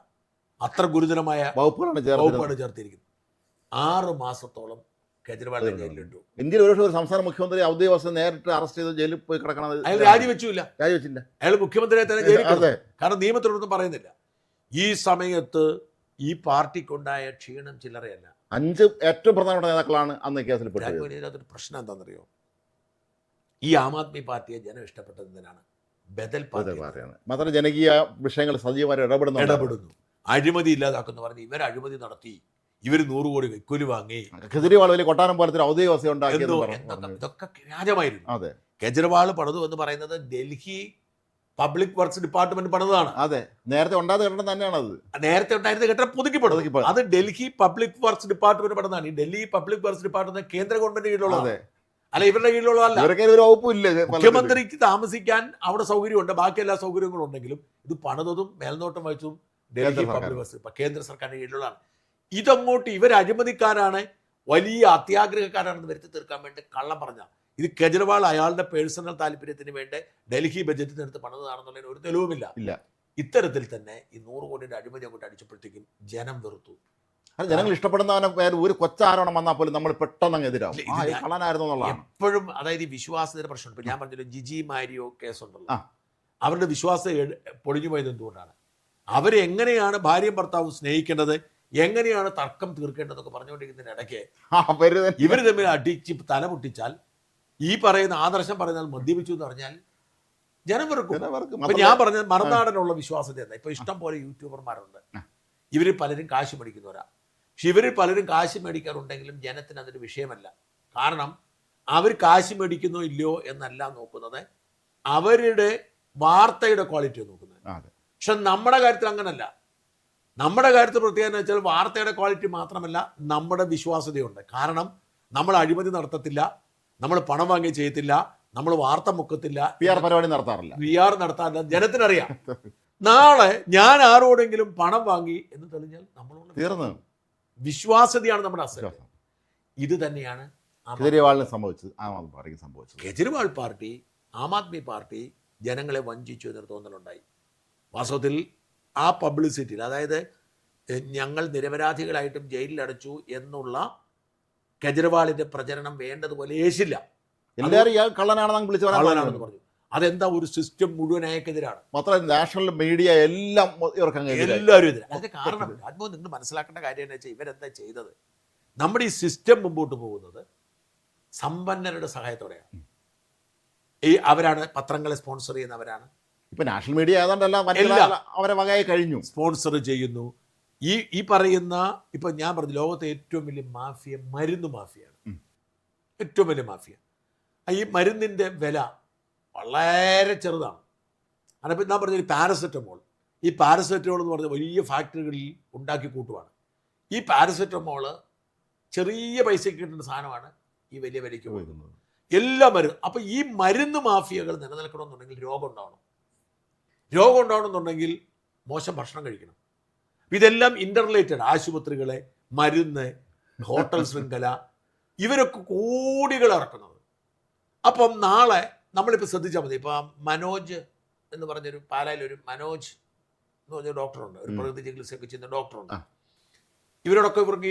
അത്ര ഗുരുതരമായ വകുപ്പാണ് ചേർത്തിരിക്കുന്നത്. 6 മാസത്തോളം കേജ്രിവാളിനെ ജയിലിലിട്ടു. ഇന്ത്യയിൽ ഒരു സംസ്ഥാന മുഖ്യമന്ത്രി ഔദ്യോഗിക നേരിട്ട് അറസ്റ്റ് ചെയ്ത് ജയിലിൽ പോയി കിടക്കണം. അയാൾ രാജിവെച്ചില്ല. അയാൾ മുഖ്യമന്ത്രിയെ തന്നെ ജയിലിൽ, കാരണം നിയമത്തിലൊന്നും പറയുന്നില്ല. ഈ സമയത്ത് ഈ പാർട്ടിക്കുണ്ടായ ക്ഷീണം ചില്ലറയല്ല. 5 ഏറ്റവും പ്രധാനപ്പെട്ട നേതാക്കളാണ് അന്ന് കേസിൽ പെട്ടത്. ഇതിനകത്തൊരു പ്രശ്നം എന്താണെന്നറിയോ? ഈ ആം ആദ്മി പാർട്ടിയെ ജനം ഇഷ്ടപ്പെട്ടത് എന്തിനാണ്? ബദൽ പാർട്ടിയാണ്. മാത്രമല്ല ജനകീയ വിഷയങ്ങൾ സജീവമായി ഇടപെടുന്നു. അഴിമതി ഇല്ലാതാക്കുന്നു പറഞ്ഞ് ഇവർ അഴിമതി നടത്തി, ഇവർ 100 കോടി കൈക്കൂലി വാങ്ങി, കേജ്രിവാൾ വലിയ കൊട്ടാരം പോലത്തെ ഔദ്യോഗിക വസതി ഉണ്ടാക്കി, ഇതൊക്കെ വ്യാജമായിരുന്നു. കേജ്രിവാൾ പണിതു എന്ന് പറയുന്നത് ഡൽഹി പബ്ലിക് വർക്ക്സ് ഡിപ്പാർട്ട്മെന്റ് പണിതാണ്. അതെ, നേരത്തെ ഉണ്ടായിരുന്ന കെട്ടിടം തന്നെയാണ്. അത് നേരത്തെ ഉണ്ടായിരുന്ന കെട്ടിടം പുതുക്കിപ്പടും. അത് ഡൽഹി പബ്ലിക് വർക്ക്സ് ഡിപ്പാർട്ട്മെന്റ് പണിതാണ്. ഈ ഡൽഹി പബ്ലിക് വർക്ക്സ് ഡിപ്പാർട്ട്മെന്റ് കേന്ദ്ര ഗവൺമെന്റ് കീഴിലുള്ളത്, അല്ല ഇവരുടെ കീഴിലുള്ളതല്ല. മുഖ്യമന്ത്രിക്ക് താമസിക്കാൻ അവിടെ സൗകര്യമുണ്ട്, ബാക്കി എല്ലാ സൗകര്യങ്ങളും ഉണ്ടെങ്കിലും ഇത് പണിതതും മേൽനോട്ടം വഹിച്ചതും ഡൽഹി പബ്ലിക് വർക്ക്സ് കേന്ദ്ര സർക്കാരിന്റെ കീഴിലുള്ളതാണ്. ഇതങ്ങോട്ട് ഇവർ അഴിമതിക്കാരാണ്, വലിയ അത്യാഗ്രഹക്കാരാണെന്ന് വരുത്തി തീർക്കാൻ വേണ്ടി കള്ളം പറഞ്ഞ ഇത് കേജ്രിവാൾ അയാളുടെ പേഴ്സണൽ താല്പര്യത്തിന് വേണ്ടി ഡൽഹി ബജറ്റിനെടുത്ത് പണിതാണെന്നുള്ളതിന് ഒരു തെളിവുമില്ല. ഇത്തരത്തിൽ തന്നെ ഈ 100 കോടിയുടെ അഴിമതി അങ്ങോട്ട് അടിച്ചപ്പോഴത്തേക്കും ജനം വെറുത്തു. ജനങ്ങൾ ഇഷ്ടപ്പെടുന്നവനെ പേര് ഒരു കൊച്ചാരോണം വന്നാൽ പോലും നമ്മൾ പെട്ടെന്ന് എതിരാവും. എപ്പോഴും അതായത് ഈ വിശ്വാസത്തിന്റെ പ്രശ്നം. ഇപ്പൊ ഞാൻ പറഞ്ഞല്ലോ ജിജി മാരിയോ കേസുണ്ടല്ലോ, അവരുടെ വിശ്വാസം പൊളിഞ്ഞു പോയത് എന്തുകൊണ്ടാണ്? അവരെങ്ങനെയാണ് ഭാര്യയും ഭർത്താവും സ്നേഹിക്കേണ്ടത്, എങ്ങനെയാണ് തർക്കം തീർക്കേണ്ടതെന്നൊക്കെ പറഞ്ഞുകൊണ്ടിരിക്കുന്നതിനിടയ്ക്ക് ഇവർ തമ്മിൽ അടിച്ച് തല പൊട്ടിച്ചാൽ, ഈ പറയുന്ന ആദർശം പറയുന്നാൽ മദ്യപിച്ചു എന്ന് പറഞ്ഞാൽ ജനം വെറുക്കും. ഇപ്പൊ ഞാൻ പറഞ്ഞ മറുനാടനുള്ള വിശ്വാസത എന്താ? ഇപ്പൊ ഇഷ്ടം പോലെ യൂട്യൂബർമാരുണ്ട്, ഇവരിൽ പലരും കാശ് മേടിക്കുന്നവരാ. പക്ഷെ ഇവരിൽ പലരും കാശ് മേടിക്കാറുണ്ടെങ്കിലും ജനത്തിന് അതൊരു വിഷയമല്ല. കാരണം അവർ കാശ് മേടിക്കുന്നോ ഇല്ലയോ എന്നല്ല നോക്കുന്നത്, അവരുടെ വാർത്തയുടെ ക്വാളിറ്റി നോക്കുന്നത്. പക്ഷെ നമ്മുടെ കാര്യത്തിൽ അങ്ങനല്ല. നമ്മുടെ കാര്യത്തിൽ പ്രത്യേകത എന്ന് വെച്ചാൽ വാർത്തയുടെ ക്വാളിറ്റി മാത്രമല്ല, നമ്മുടെ വിശ്വാസ്യതയുണ്ട്. കാരണം നമ്മൾ അഴിമതി നടത്തത്തില്ല, നമ്മൾ പണം വാങ്ങി ചെയ്യത്തില്ല, നമ്മൾ വാർത്ത മുക്കത്തില്ല, PR പരിപാടി നടത്താറില്ല, PR നടത്താറില്ല. ജനത്തിനറിയാം നാളെ ഞാൻ ആരോടെങ്കിലും പണം വാങ്ങി എന്ന് തെളിഞ്ഞാൽ നമ്മളോട് തീർന്നു. വിശ്വാസ്യതയാണ് നമ്മുടെ അസറ്റ്. ഇത് തന്നെയാണ് കേജ്രിവാളിന് സംഭവിച്ചത്, ആം ആദ്മി പാർട്ടിക്ക് സംഭവിച്ചത്. കേജ്രിവാൾ പാർട്ടി, ആം ആദ്മി പാർട്ടി ജനങ്ങളെ വഞ്ചിച്ചു എന്നൊരു തോന്നലുണ്ടായി. വാസ്തവത്തിൽ ആ പബ്ലിസിറ്റിയിൽ, അതായത് ഞങ്ങൾ നിരപരാധികളായിട്ടും ജയിലിലടച്ചു എന്നുള്ള കേജ്രിവാളിന്റെ പ്രചരണം വേണ്ടതുപോലെ ഏശില്ല. എല്ലാവരും ഇയാൾ കള്ളനാണെന്ന് വിളിച്ചു കള്ളനാണെന്ന് പറഞ്ഞു. അതെന്താ, ഒരു സിസ്റ്റം മുഴുവൻ അയക്കെതിരാണ്. മാത്രമല്ല നാഷണൽ മീഡിയ എല്ലാം ഇവർക്ക് എല്ലാവരും എതിരാണ്. അതിന്റെ കാരണം രാജ്മോഹൻ, നിങ്ങൾ മനസ്സിലാക്കേണ്ട കാര്യം എന്ന് വെച്ചാൽ ഇവരെന്താ ചെയ്തത്? നമ്മുടെ ഈ സിസ്റ്റം മുമ്പോട്ട് പോകുന്നത് സമ്പന്നരുടെ സഹായത്തോടെയാണ്. അവരാണ് പത്രങ്ങളെ സ്പോൺസർ ചെയ്യുന്നവരാണ്. ഇപ്പൊ നാഷണൽ മീഡിയ ഏതാണ്ടെല്ലാം അവരെ വകയായി കഴിഞ്ഞു, സ്പോൺസർ ചെയ്യുന്നു. ഈ പറയുന്ന ഇപ്പൊ ഞാൻ പറഞ്ഞു, ലോകത്തെ ഏറ്റവും വലിയ മാഫിയ മരുന്ന് മാഫിയാണ്. ഏറ്റവും വലിയ മാഫിയ. ഈ മരുന്നിന്റെ വില വളരെ ചെറുതാണ്. അതിപ്പോൾ ഞാൻ പറഞ്ഞ പാരസെറ്റമോൾ, ഈ പാരസെറ്റമോൾ എന്ന് പറഞ്ഞ വലിയ ഫാക്ടറികളിൽ ഉണ്ടാക്കി കൂട്ടുവാണ്. ഈ പാരസെറ്റമോള് ചെറിയ പൈസയ്ക്ക് കിട്ടുന്ന സാധനമാണ് ഈ വലിയ വിലയ്ക്ക് കൊടുക്കുന്നത്. എല്ലാ മരുന്ന്. അപ്പൊ ഈ മരുന്ന് മാഫിയകൾ നിലനിൽക്കണമെന്നുണ്ടെങ്കിൽ രോഗം ഉണ്ടാവണമെന്നുണ്ടെങ്കിൽ മോശം ഭക്ഷണം കഴിക്കണം. ഇതെല്ലാം ഇന്റർറിലേറ്റഡ്. ആശുപത്രികളെ, മരുന്ന്, ഹോട്ടൽ ശൃംഖല, ഇവരൊക്കെ കോടികൾ ഇറക്കുന്നത്. അപ്പം നാളെ നമ്മളിപ്പോൾ ശ്രദ്ധിച്ചാൽ മതി. ഇപ്പം മനോജ് എന്ന് പറഞ്ഞൊരു പാലായിലൊരു മനോജ് എന്ന് പറഞ്ഞൊരു ഡോക്ടറുണ്ട്, ഒരു പ്രകൃതി ചികിത്സയൊക്കെ ചെയ്യുന്ന ഡോക്ടറുണ്ട്. ഇവരോടൊക്കെ ഇവർക്ക്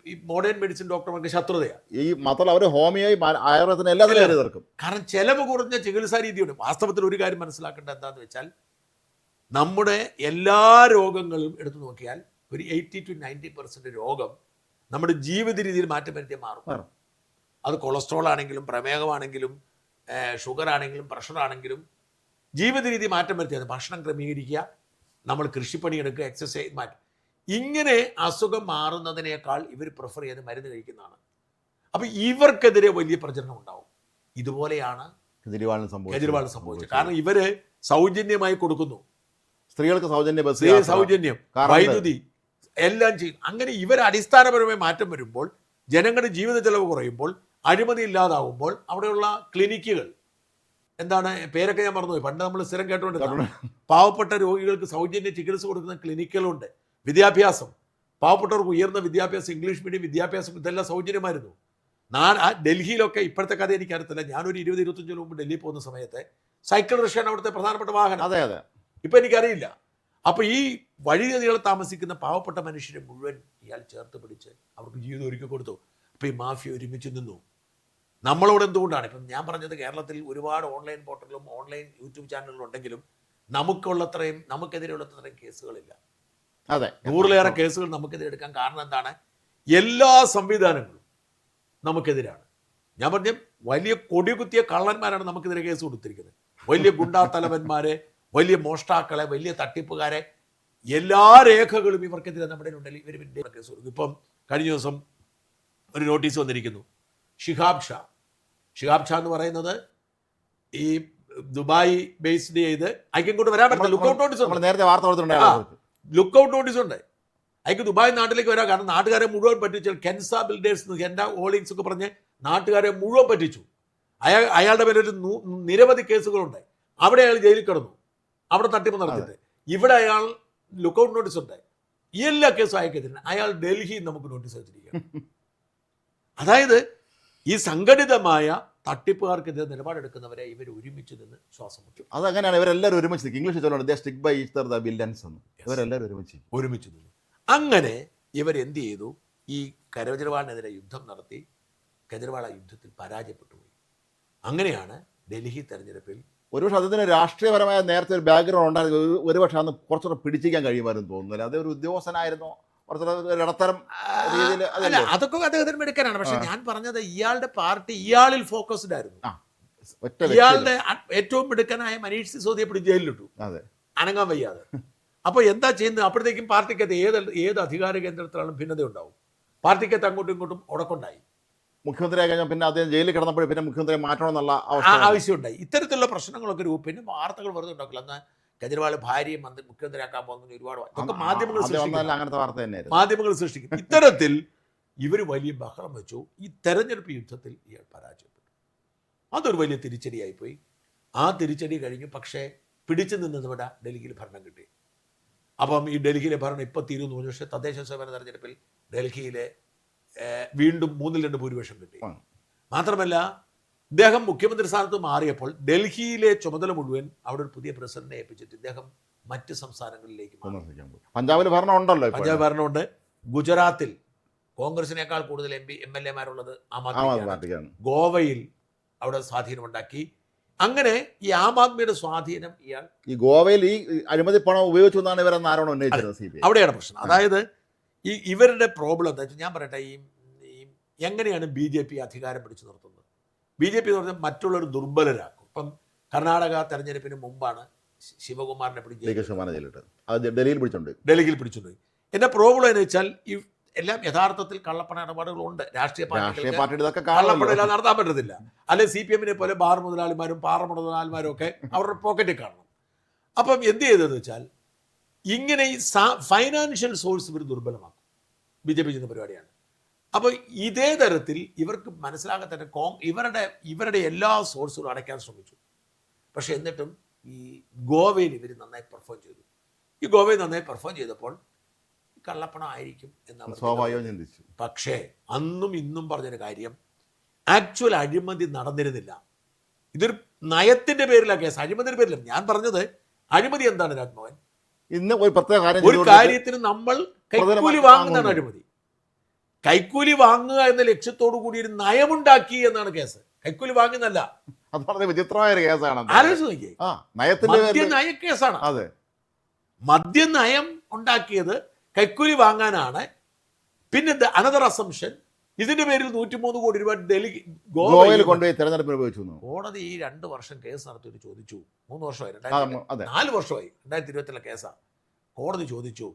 ഈ മോഡേൺ മെഡിസിൻ ഡോക്ടർമാർക്ക് ശത്രുതയാണ്. ഈ മാത്രമല്ല അവർ ഹോമിയോ, ആയുർവേദത്തിന് എല്ലാത്തിലും എതിർക്കും. കാരണം ചെലവ് കുറഞ്ഞ ചികിത്സാ രീതിയുണ്ട്. വാസ്തവത്തിൽ ഒരു കാര്യം മനസ്സിലാക്കേണ്ടത് എന്താണെന്ന് വെച്ചാൽ, നമ്മുടെ എല്ലാ രോഗങ്ങളും എടുത്തു നോക്കിയാൽ ഒരു 80 to 90% രോഗം നമ്മുടെ ജീവിത രീതിയിൽ മാറ്റം വരുത്തിയാൽ മാറും. അത് കൊളസ്ട്രോൾ ആണെങ്കിലും, പ്രമേഹമാണെങ്കിലും, ഷുഗർ ആണെങ്കിലും, പ്രഷർ ആണെങ്കിലും, ജീവിത രീതി മാറ്റം വരുത്തിയത്. ഭക്ഷണം ക്രമീകരിക്കുക, നമ്മൾ കൃഷിപ്പണി എടുക്കുക, എക്സസൈസ് മാറ്റും. ഇങ്ങനെ അസുഖം മാറുന്നതിനേക്കാൾ ഇവർ പ്രിഫർ ചെയ്ത് മരുന്ന് കഴിക്കുന്നതാണ്. അപ്പം ഇവർക്കെതിരെ വലിയ പ്രചരണം ഉണ്ടാവും. ഇതുപോലെയാണ് കേജ്രിവാളിന് സംഭവിച്ചത്. കാരണം ഇവര് സൗജന്യമായി കൊടുക്കുന്നു. സ്ത്രീകൾക്ക് സൗജന്യം, വൈദ്യുതി എല്ലാം ചെയ്യും. അങ്ങനെ ഇവർ അടിസ്ഥാനപരമായി മാറ്റം വരുമ്പോൾ, ജനങ്ങളുടെ ജീവിത ചെലവ് കുറയുമ്പോൾ, അഴിമതി ഇല്ലാതാവുമ്പോൾ, അവിടെയുള്ള ക്ലിനിക്കുകൾ, എന്താണ് പേരൊക്കെ ഞാൻ മറന്നുപോയി, പണ്ട് നമ്മൾ സ്ഥിരം കേട്ടുകൊണ്ടിരുന്നത്, പാവപ്പെട്ട രോഗികൾക്ക് സൗജന്യ ചികിത്സ കൊടുക്കുന്ന ക്ലിനിക്കുകളുണ്ട്. വിദ്യാഭ്യാസം, പാവപ്പെട്ടവർക്ക് ഉയർന്ന വിദ്യാഭ്യാസം, ഇംഗ്ലീഷ് മീഡിയം വിദ്യാഭ്യാസം, ഇതെല്ലാം സൗജന്യമായിരുന്നു. ഡൽഹിയിലൊക്കെ ഇപ്പോഴത്തെ കഥ എനിക്കറിയത്തില്ല. ഞാനൊരു 20-25 മുമ്പ് ഡൽഹി പോകുന്ന സമയത്ത് സൈക്കിൾ റിക്ഷയാണ് അവിടുത്തെ പ്രധാനപ്പെട്ട വാഹനം. അതെ അതെ. ഇപ്പം എനിക്കറിയില്ല. അപ്പോൾ ഈ വഴിനീളെ താമസിക്കുന്ന പാവപ്പെട്ട മനുഷ്യരെ മുഴുവൻ ഇയാൾ ചേർത്ത് പിടിച്ച് അവർക്ക് ജീവിതം ഒരുക്കി കൊടുത്തു. അപ്പോൾ ഈ മാഫിയ ഒരുമിച്ച് നിന്നു. നമ്മളോട് എന്തുകൊണ്ടാണ് ഇപ്പം ഞാൻ പറഞ്ഞത്, കേരളത്തിൽ ഒരുപാട് ഓൺലൈൻ പോർട്ടലും ഓൺലൈൻ യൂട്യൂബ് ചാനലുകളും ഉണ്ടെങ്കിലും നമുക്കെതിരെയുള്ളത്രയും കേസുകളില്ല. അതെ, 100-ലേറെ കേസുകൾ നമുക്കെതിരെ എടുക്കാൻ കാരണം എന്താണ്? എല്ലാ സംവിധാനങ്ങളും നമുക്കെതിരാണ്. ഞാൻ പറഞ്ഞ വലിയ കൊടികുത്തിയ കള്ളന്മാരാണ് നമുക്കെതിരെ കേസ് കൊടുത്തിരിക്കുന്നത്. വലിയ ഗുണ്ടാ തലവന്മാരെ, വലിയ മോഷ്ടാക്കളെ, വലിയ തട്ടിപ്പുകാരെ, എല്ലാ രേഖകളും ഇവർക്കെതിരെ നമ്മുടെ ഉണ്ടെങ്കിൽ ഇവർ കേസ് കൊടുക്കും. ഇപ്പം കഴിഞ്ഞ ദിവസം ഒരു നോട്ടീസ് വന്നിരിക്കുന്നു. ഷിഹാബ് ഷാ എന്ന് പറയുന്നത് ഈ ദുബായ് ബേസ്ഡ് ചെയ്ത് അയക്കോട്ട് വരാൻ പറ്റില്ല. ലുക്കൗട്ട് നോട്ടീസ് ഉണ്ട്. നേരത്തെ വാർത്ത കൊടുത്തിട്ടുണ്ട്. ലുക്കൗട്ട് നോട്ടീസ് ഉണ്ട്. അയക്ക് ദുബായ് നാട്ടിലേക്ക് വരാം. കാരണം നാട്ടുകാരെ മുഴുവൻ പറ്റിച്ചു. കെൻസ ബിൽഡേഴ്സ്, കെൻഡ ഹോൾഡിങ്സ് ഒക്കെ പറഞ്ഞ് നാട്ടുകാരെ മുഴുവൻ പറ്റിച്ചു. അയാളുടെ പേരിൽ നിരവധി കേസുകളുണ്ട്. അവിടെ അയാൾ ജയിലിൽ കിടന്നു, അവിടെ തട്ടിപ്പ് നടത്തിയിട്ട്. ഇവിടെ അയാൾ ലുക്കൗട്ട് നോട്ടീസ് ഉണ്ട്. ഈ എല്ലാ കേസും അയക്കത്തില്ല. അയാൾ ഡൽഹിയിൽ നമുക്ക് നോട്ടീസ് അയച്ചിരിക്കുകയാണ്. അതായത് ഈ സംഘടിതമായ തട്ടിപ്പുകാർക്കെതിരെ നിലപാടെടുക്കുന്നവരെ ഇവർ ഒരുമിച്ച് നിന്ന് ശ്വാസം മുട്ടും. അതങ്ങനെയാണ്, ഇവരെല്ലാവരും ഒരുമിച്ച് English stick by each the villains എന്ന്. ഇവരെല്ലാവരും ഒരുമിച്ച് നിന്നു. അങ്ങനെ ഇവരെന്ത് ചെയ്തു? ഈ കേജ്രിവാളിനെതിരെ യുദ്ധം നടത്തി. കേജ്രിവാൾ ആ യുദ്ധത്തിൽ പരാജയപ്പെട്ടു പോയി. അങ്ങനെയാണ് ഡൽഹി തെരഞ്ഞെടുപ്പിൽ ഒരുപക്ഷെ അതിന് രാഷ്ട്രീയപരമായ നേരത്തെ ഒരു ബാക്ക്ഗ്രൗണ്ട് ഉണ്ടായിരുന്നു, ഒരുപക്ഷെ അന്ന് കുറച്ചുകൂടെ പിടിച്ചിരിക്കാൻ കഴിയുമായിരുന്നു തോന്നുന്നില്ല. അതേ ഒരു ഉദ്യോഗസ്ഥനായിരുന്നോ, കുറച്ചുകൂടെ ഒരു ഇടത്തരം രീതിയിൽ അല്ല, അതൊക്കെ അദ്ദേഹത്തിന് എടുക്കാനാണ്. പക്ഷെ ഞാൻ പറഞ്ഞത് ഇയാളുടെ പാർട്ടി ഇയാളിൽ ഫോക്കസ്ഡ് ആയിരുന്നു. ഒറ്റ ഇയാളുടെ ഏറ്റവും മിടുക്കനായ മനീഷ് സിസോദിയെ പിടിച്ച് ജയിലിലിട്ടു, അതെ, അനങ്ങാൻ വയ്യാതെ. അപ്പോൾ എന്താ ചെയ്യുന്നത്? അപ്പോഴത്തേക്കും പാർട്ടിക്കകത്ത് ഏത് അധികാര കേന്ദ്രത്തിലാണ് ഭിന്നത ഉണ്ടാവും. പാർട്ടിക്കകത്ത് അങ്ങോട്ടും ഇങ്ങോട്ടും ഉടക്കുണ്ടായി. മുഖ്യമന്ത്രിയായി കഴിഞ്ഞാൽ പിന്നെ അദ്ദേഹം ജയിലിൽ കിടന്നപ്പോഴും പിന്നെ മുഖ്യമന്ത്രിയെ മാറ്റണമെന്നുള്ള ആവശ്യമുണ്ടായി. ഇത്തരത്തിലുള്ള പ്രശ്നങ്ങളൊക്കെ പിന്നെ വാർത്തകൾ വെറുതെ ഉണ്ടാക്കില്ല. എന്നാൽ കേജ്രിവാൾ ഭാര്യയും മുഖ്യമന്ത്രിയാക്കാൻ പോകുന്ന ഒരുപാട് മാധ്യമങ്ങൾ അങ്ങനത്തെ വാർത്ത തന്നെയായിരുന്നു. മാധ്യമങ്ങൾ സൃഷ്ടിക്കും. ഇത്തരത്തിൽ ഇവർ വലിയ ബഹളം വെച്ചു. ഈ തെരഞ്ഞെടുപ്പ് യുദ്ധത്തിൽ ഇയാൾ പരാജയപ്പെട്ടു. അതൊരു വലിയ തിരിച്ചടിയായിപ്പോയി. ആ തിരിച്ചടി കഴിഞ്ഞു. പക്ഷേ പിടിച്ചു നിന്നതോടെ ഡൽഹിയിൽ ഭരണം കിട്ടി. അപ്പം ഈ ഡൽഹിയിലെ ഭരണം ഇപ്പം തീരുന്നു. പക്ഷേ തദ്ദേശ സ്വയംഭരണ തെരഞ്ഞെടുപ്പിൽ ഡൽഹിയിലെ വീണ്ടും 3-2 ഭൂരിപക്ഷം കിട്ടി. മാത്രമല്ല ഇദ്ദേഹം മുഖ്യമന്ത്രി സ്ഥാനത്ത് മാറിയപ്പോൾ ഡൽഹിയിലെ ചുമതല മുഴുവൻ അവിടെ ഒരു പുതിയ പ്രസിഡന്റിനെ ഏൽപ്പിച്ചിട്ട് ഇദ്ദേഹം മറ്റ് സംസ്ഥാനങ്ങളിലേക്ക് പഞ്ചാബിൽ ഭരണം ഉണ്ടല്ലോ. പഞ്ചാബ് ഭരണമുണ്ട്. ഗുജറാത്തിൽ കോൺഗ്രസിനേക്കാൾ കൂടുതൽ MLA-മാരുള്ളത് ആം ആദ്മി പാർട്ടിയാണ്. ഗോവയിൽ അവിടെ സ്വാധീനമുണ്ടാക്കി. അങ്ങനെ ഈ ആം ആദ്മിയുടെ സ്വാധീനം ഇയാൾ ഈ ഗോവയിൽ ഈ അഴിമതി പണം ഉപയോഗിച്ചു എന്നാണ് ഇവരെന്ന് ആരോണം ഉന്നയിച്ചത്. അവിടെയാണ് പ്രശ്നം. അതായത് ഇവരുടെ പ്രോബ്ലം എന്താ വെച്ചാൽ, ഞാൻ പറയട്ടെ, ഈ എങ്ങനെയാണ് BJP അധികാരം പിടിച്ചു നിർത്തുന്നത്? BJP എന്ന് പറഞ്ഞാൽ മറ്റുള്ളവർ ദുർബലരാക്കും. ഇപ്പം കർണാടക തെരഞ്ഞെടുപ്പിന് മുമ്പാണ് ശിവകുമാറിനെ ഡൽഹിയിൽ പിടിച്ചിട്ടുണ്ട്. എന്റെ പ്രോബ്ലം എന്ന് വെച്ചാൽ എല്ലാം യഥാർത്ഥത്തിൽ കള്ളപ്പണ ഇടപാടുകളുണ്ട്. രാഷ്ട്രീയ പാർട്ടികൾക്ക് കള്ളപ്പണം എല്ലാം നടത്താൻ പറ്റത്തില്ല. അല്ലെങ്കിൽ CPM-നെ പോലെ ബാർ മുതലാളിമാരും പാറ മുതലാളിമാരും ഒക്കെ അവരുടെ പോക്കറ്റിൽ കാണണം. അപ്പം എന്ത് ചെയ്തതെന്ന് വെച്ചാൽ ഇങ്ങനെ ഈ ഫൈനാൻഷ്യൽ സോഴ്സ് ഇവർ ദുർബലമാക്കും. BJP ചെയ്യുന്ന പരിപാടിയാണ്. അപ്പോൾ ഇതേ തരത്തിൽ ഇവർക്ക് മനസ്സിലാകാത്ത ഇവരുടെ എല്ലാ സോഴ്സുകളും അടയ്ക്കാൻ ശ്രമിച്ചു. പക്ഷെ എന്നിട്ടും ഈ ഗോവയിൽ ഇവർ നന്നായി പെർഫോം ചെയ്തു. ഈ ഗോവയിൽ നന്നായി പെർഫോം ചെയ്തപ്പോൾ കള്ളപ്പണം ആയിരിക്കും എന്ന് സ്വാഭാവികം ചിന്തിച്ചു. പക്ഷേ അന്നും ഇന്നും പറഞ്ഞൊരു കാര്യം, ആക്ച്വൽ അഴിമതി നടന്നിരുന്നില്ല. ഇതൊരു നയത്തിന്റെ പേരിലാണ് കേസ്, അഴിമതിയുടെ പേരില്ല. ഞാൻ പറഞ്ഞത് അഴിമതി എന്താണ് രാജ്മോഹൻ? ഇന്ന് ഒരു കാര്യത്തിന് നമ്മൾ കൈക്കൂലി വാങ്ങുന്നതാണ് അഴിമതി. കൈക്കൂലി വാങ്ങുക എന്ന ലക്ഷ്യത്തോടു കൂടി ഒരു നയമുണ്ടാക്കി എന്നാണ് കേസ്. കൈക്കൂലി വാങ്ങുന്നല്ല. അത് വളരെ വിചിത്രമായ ഒരു കേസാണ്. ആലോചിച്ച് നോക്കിയേ, മദ്യനയ കേസാണ്. അതെ, മദ്യനയം ഉണ്ടാക്കിയത് കൈക്കൂലി വാങ്ങാനാണ്. പിന്നെ അനദർ അസംഷൻ, ഇതിന്റെ പേരിൽ 103 കോടി രൂപ ഡൽഹി ഗോവയിൽ കൊണ്ടുപോയി തെരഞ്ഞെടുപ്പിന് ഉപയോഗിച്ചു. കോടതി ഈ 2 വർഷം കേസ് നടത്തിയിട്ട് ചോദിച്ചു. 3 വർഷമായി, 4 വർഷമായി, 2020 കേസാണ്. കോടതി ചോദിച്ചു,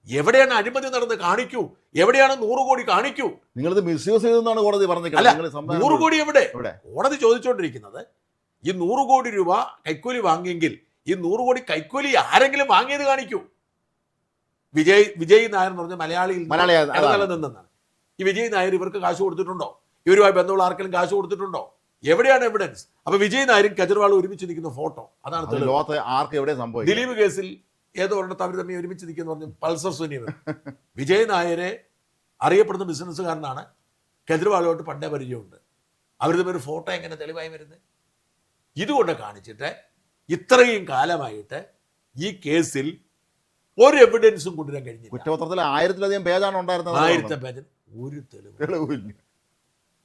എവിടെയാണ് അഴിമതി നടന്ന് കാണിക്കൂ, എവിടെയാണ് 100 കോടി കാണിക്കൂ. നിങ്ങളിത് മിസ്യൂസ് ചെയ്തെന്നാണ് കോടതി പറഞ്ഞത്. 100 കോടി എവിടെ? കോടതി ചോദിച്ചുകൊണ്ടിരിക്കുന്നത് ഈ 100 കോടി രൂപ കൈക്കൂലി വാങ്ങിയെങ്കിൽ ഈ 100 കോടി കൈക്കൂലി ആരെങ്കിലും വാങ്ങിയത് കാണിക്കൂ. വിജയ് നായർ എന്ന് പറഞ്ഞ മലയാളിയിൽ നിന്നാണ്. ഈ വിജയ് നായർ ഇവർക്ക് കാശ് കൊടുത്തിട്ടുണ്ടോ? ഇവരുമായി ബന്ധമുള്ള ആർക്കെങ്കിലും കാശ് കൊടുത്തിട്ടുണ്ടോ? എവിടെയാണ് എവിഡൻസ്? അപ്പൊ വിജയ് നായരും കേജ്രിവാളും ഒരുമിച്ച് നിൽക്കുന്ന ഫോട്ടോ, അതാണ് ദിലീപ് കേസിൽ ഏതോ ഒരിടത്ത് അവർ തമ്മിൽ ഒരുമിച്ച് നിൽക്കുന്നു പറഞ്ഞു പൾസർ സുനിയൻ. വിജയ് നായരെ അറിയപ്പെടുന്ന ബിസിനസ്സുകാരനാണ്, കേജ്രിവാളുമായിട്ട് പണ്ടേ പരിചയമുണ്ട്. അവർ തമ്മിൽ ഒരു ഫോട്ടോ എങ്ങനെ തെളിവായി വരുന്നത്? ഇതുകൊണ്ട് കാണിച്ചിട്ട് ഇത്രയും കാലമായിട്ട് ഈ കേസിൽ ഒരു എവിഡൻസും കൊണ്ടുവരാൻ കഴിഞ്ഞില്ല. കുറ്റപത്രത്തിൽ 1000-ലധികം പേജാണ് ഉണ്ടായിരുന്നത്. 1000 പേജിൽ ഒരു തെളിവില്ല.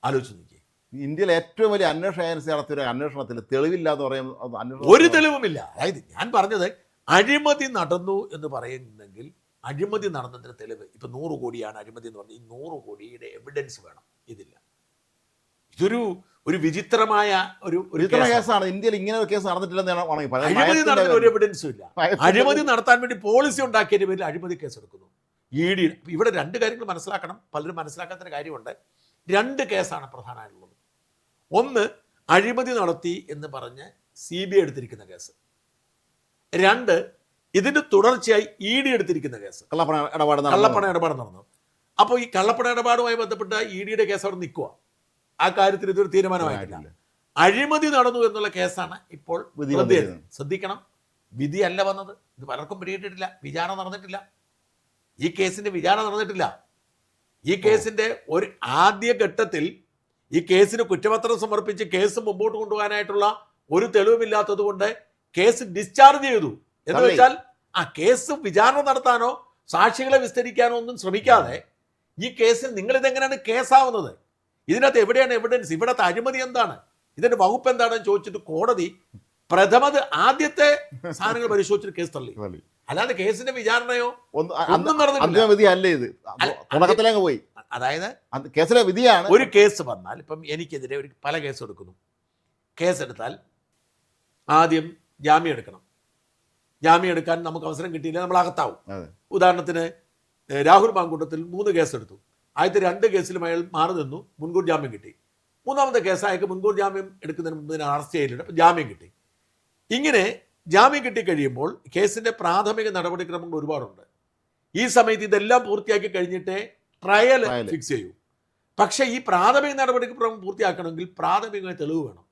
ആലോചിച്ച് നോക്കിയേ, ഇന്ത്യയിൽ ഏറ്റവും വലിയ അന്വേഷണ ഏജൻസി നടത്തിയ ഒരു അന്വേഷണത്തിൽ തെളിവില്ലാതെ പറയുന്നത് ഒരു തെളിവുമില്ല. അതായത് ഞാൻ പറഞ്ഞത് അഴിമതി നടന്നു എന്ന് പറയുന്നെങ്കിൽ അഴിമതി നടന്നതിന് തെളിവ്. ഇപ്പൊ 100 കോടിയാണ് അഴിമതി എന്ന് പറഞ്ഞാൽ ഈ 100 കോടിയുടെ എവിഡൻസ് വേണം. ഇതില്ല. ഒരു വിചിത്രമായ ഒരു കേസാണ്. ഇന്ത്യയിൽ ഇങ്ങനെ ഒരു കേസ് നടന്നിട്ടില്ലെന്നാണ് അഴിമതി നടന്ന ഒരു എവിഡൻസും ഇല്ല. അഴിമതി നടത്താൻ വേണ്ടി പോളിസി ഉണ്ടാക്കിയതിന്റെ പേരിൽ അഴിമതി കേസ് എടുക്കുന്നു. ED ഇവിടെ 2 കാര്യങ്ങൾ മനസ്സിലാക്കണം. പലരും മനസ്സിലാക്കാത്തൊരു കാര്യമുണ്ട്. 2 കേസാണ് പ്രധാനമായിട്ടുള്ളത്. ഒന്ന്, അഴിമതി നടത്തി എന്ന് പറഞ്ഞ് CBI എടുത്തിരിക്കുന്ന കേസ്. 2, ഇതിന്റെ തുടർച്ചയായി ED എടുത്തിരിക്കുന്ന കേസ്, കള്ളപ്പണ ഇടപാട് നടന്നു. അപ്പോൾ ഈ കള്ളപ്പണ ഇടപാടുമായി ബന്ധപ്പെട്ട EDയുടെ കേസ് അവിടെ നിൽക്കുക. ആ കാര്യത്തിൽ ഇതൊരു തീരുമാനമായിട്ടില്ല. അഴിമതി നടന്നു എന്നുള്ള കേസാണ് ഇപ്പോൾ ശ്രദ്ധിക്കണം. വിധിയല്ല വന്നത്. ഇത് പലർക്കും പിടിയിട്ടിട്ടില്ല. വിചാരണ നടന്നിട്ടില്ല. ഈ കേസിന്റെ വിചാരണ നടന്നിട്ടില്ല. ഈ കേസിന്റെ ഒരു ആദ്യ ഘട്ടത്തിൽ ഈ കേസിന് കുറ്റപത്രം സമർപ്പിച്ച് കേസ് മുമ്പോട്ട് കൊണ്ടുപോകാനായിട്ടുള്ള ഒരു തെളിവുമില്ലാത്തത് കൊണ്ട് കേസ് ഡിസ്ചാർജ് ചെയ്തു. എന്ന് വെച്ചാൽ ആ കേസ് വിചാരണ നടത്താനോ സാക്ഷികളെ വിസ്തരിക്കാനോ ഒന്നും ശ്രമിക്കാതെ ഈ കേസിൽ നിങ്ങൾ ഇതെങ്ങനെയാണ് കേസാവുന്നത്? ഇതിനകത്ത് എവിടെയാണ് എവിഡൻസ്? ഇവിടത്തെ അഴിമതി എന്താണ്? ഇതിന്റെ വകുപ്പ് എന്താണെന്ന് ചോദിച്ചിട്ട് കോടതി ആദ്യത്തെ സാധനങ്ങൾ പരിശോധിച്ചിട്ട് കേസ് തള്ളി. അല്ലാതെ കേസിന്റെ വിചാരണയോ ഒന്നും നടന്നിട്ടില്ല. അന്തിമ വിധി അല്ലേ ഇത്, തുടക്കത്തിലേക്ക് പോയി. അതായത് കേസിലെ വിധിയാണ്. ഒരു കേസ് വന്നാൽ ഇപ്പം എനിക്കെതിരെ പല കേസ് എടുക്കുന്നു. കേസെടുത്താൽ ആദ്യം ജാമ്യം എടുക്കണം. ജാമ്യം എടുക്കാൻ നമുക്ക് അവസരം കിട്ടിയില്ല, നമ്മൾ അകത്താവും. ഉദാഹരണത്തിന് രാഹുൽ മാങ്കൂട്ടത്തിൽ 3 കേസെടുത്തു. ആദ്യത്തെ 2 കേസിലും അയാൾ മാറി നിന്നു, മുൻകൂർ ജാമ്യം കിട്ടി. 3ാമത്തെ കേസ് അയാൾക്ക് മുൻകൂർ ജാമ്യം എടുക്കുന്നതിന് മുമ്പ് അറസ്റ്റ് ചെയ്തിട്ടുണ്ട്, അപ്പം ജാമ്യം കിട്ടി. ഇങ്ങനെ ജാമ്യം കിട്ടിക്കഴിയുമ്പോൾ കേസിന്റെ പ്രാഥമിക നടപടിക്രമങ്ങൾ ഒരുപാടുണ്ട്. ഈ സമയത്ത് ഇതെല്ലാം പൂർത്തിയാക്കി കഴിഞ്ഞിട്ടേ ട്രയൽ ഫിക്സ് ചെയ്യൂ. പക്ഷേ ഈ പ്രാഥമിക നടപടിക്രമം പൂർത്തിയാക്കണമെങ്കിൽ പ്രാഥമികമായ തെളിവ് വേണം.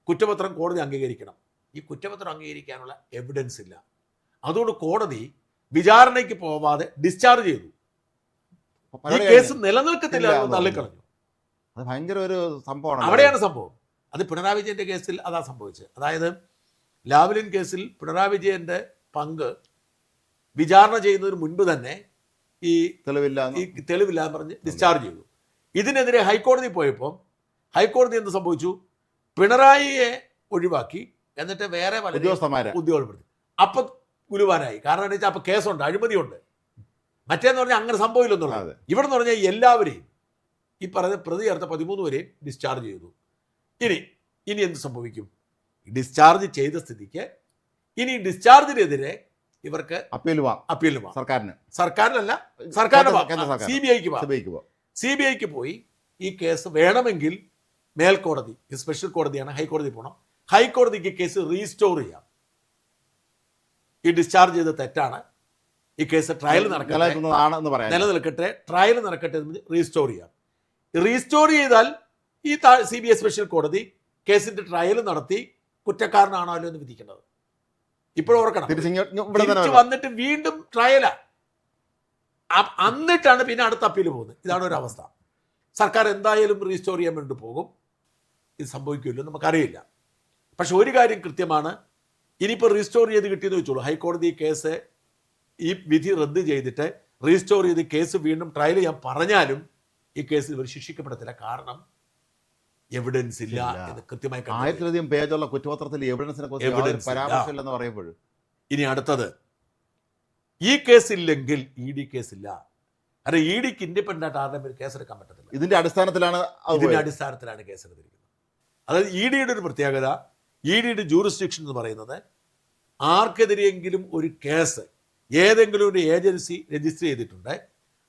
കുറ്റപത്രം കോടതി അംഗീകരിക്കണം. ഈ കുറ്റപത്രം അംഗീകരിക്കാനുള്ള എവിഡൻസ് ഇല്ല. അതുകൊണ്ട് കോടതി വിചാരണയ്ക്ക് പോവാതെ ഡിസ്ചാർജ് ചെയ്തു. ഈ കേസ് നിലനിൽക്കത്തില്ല എന്ന് തള്ളിക്കളഞ്ഞു. അത് ഭയങ്കര ഒരു സംഭവമാണ്. അവിടെയാണ് സംഭവം. അത് പിണറായി വിജയന്റെ കേസിൽ അതാ സംഭവിച്ചത്. അതായത് ലാവ്ലിൻ കേസിൽ പിണറായി വിജയന്റെ പങ്ക് വിചാരണ ചെയ്യുന്നതിന് മുൻപ് തന്നെ ഈ തെളിവില്ലാന്ന് പറഞ്ഞ് ഡിസ്ചാർജ് ചെയ്തു. ഇതിനെതിരെ ഹൈക്കോടതി പോയപ്പോൾ ഹൈക്കോടതി എന്ത് സംഭവിച്ചു? പിണറായിയെ ഒഴിവാക്കി, എന്നിട്ട് വേറെ പല ഉദ്യോഗസ്ഥപ്പെടുത്തി. അപ്പൊ ഗുരുവാനായി. കാരണം എന്താ വെച്ചാൽ അപ്പൊ കേസുണ്ട്, അഴിമതിയുണ്ട്. മറ്റേന്ന് പറഞ്ഞാൽ അങ്ങനെ സംഭവില്ലെന്നുള്ളത്. ഇവിടെ എന്ന് പറഞ്ഞാൽ എല്ലാവരെയും ഈ പറഞ്ഞ പ്രതി ചേർത്ത 13 വരെയും ഡിസ്ചാർജ് ചെയ്തു. ഇനി എന്ത് സംഭവിക്കും? ഡിസ്ചാർജ് ചെയ്ത സ്ഥിതിക്ക് ഇനി ഡിസ്ചാർജിനെതിരെ ഇവർക്ക് അപ്പീൽ സർക്കാരിനല്ല CBIക്ക് പോയി ഈ കേസ് വേണമെങ്കിൽ മേൽക്കോടതി, സ്പെഷ്യൽ കോടതിയാണ്, ഹൈക്കോടതി പോകണം. ഹൈക്കോടതിക്ക് കേസ് റീസ്റ്റോർ ചെയ്യാം. ഈ ഡിസ്ചാർജ് ചെയ്ത തെറ്റാണ്, ഈ കേസ് ട്രയൽ നിലനിൽക്കട്ടെ, ട്രയൽ നടക്കട്ടെ എന്ന് റീസ്റ്റോർ ചെയ്യാം. റീസ്റ്റോർ ചെയ്താൽ ഈ CBI സ്പെഷ്യൽ കോടതി കേസിന്റെ ട്രയൽ നടത്തി കുറ്റക്കാരനാണോ അല്ലോ എന്ന് വിധിക്കേണ്ടത്. ഇപ്പോഴും ഓർക്കണം, തിരിച്ചു വന്നിട്ട് വീണ്ടും ട്രയലാ, എന്നിട്ടാണ് പിന്നെ അടുത്ത അപ്പീൽ പോകുന്നത്. ഇതാണ് ഒരു അവസ്ഥ. സർക്കാർ എന്തായാലും റീസ്റ്റോർ ചെയ്യാൻ വേണ്ടി പോകും. ഇത് സംഭവിക്കുമല്ലോ നമുക്കറിയില്ല. പക്ഷെ ഒരു കാര്യം കൃത്യമാണ്, ഇനിയിപ്പോൾ റീസ്റ്റോർ ചെയ്ത് കിട്ടിയെന്ന് വെച്ചോളൂ. ഹൈക്കോടതി കേസ് ഈ വിധി റദ്ദ് ചെയ്തിട്ട് റീസ്റ്റോർ ചെയ്ത് കേസ് വീണ്ടും ട്രയൽ ചെയ്യാൻ പറഞ്ഞാലും ഈ കേസിൽ ഇവർ ശിക്ഷിക്കപ്പെടത്തില്ല. കാരണം എവിഡൻസ് ഇല്ല എന്ന് കൃത്യമായി. 1000-ലധികം പേജുള്ള കുറ്റപത്രത്തിൽ എവിഡൻസിനെ പരാമർശമില്ലെന്ന് പറയുമ്പോൾ ഇനി അടുത്തത്, ഈ കേസില്ലെങ്കിൽ ED കേസില്ല. അതെ, EDക്ക് ഇൻഡിപെൻഡന്റ് ആയിട്ട് ആരുടെ പേര് കേസെടുക്കാൻ പറ്റത്തില്ല. ഇതിന്റെ അടിസ്ഥാനത്തിലാണ് കേസെടുത്തിരിക്കുന്നത്. അതായത് EDയുടെ ഒരു പ്രത്യേകത, EDയുടെ ജൂറിസ്ഡിക്ഷൻ എന്ന് പറയുന്നത് ആർക്കെതിരെയെങ്കിലും ഒരു കേസ് ഏതെങ്കിലും ഒരു ഏജൻസി രജിസ്റ്റർ ചെയ്തിട്ടുണ്ട്,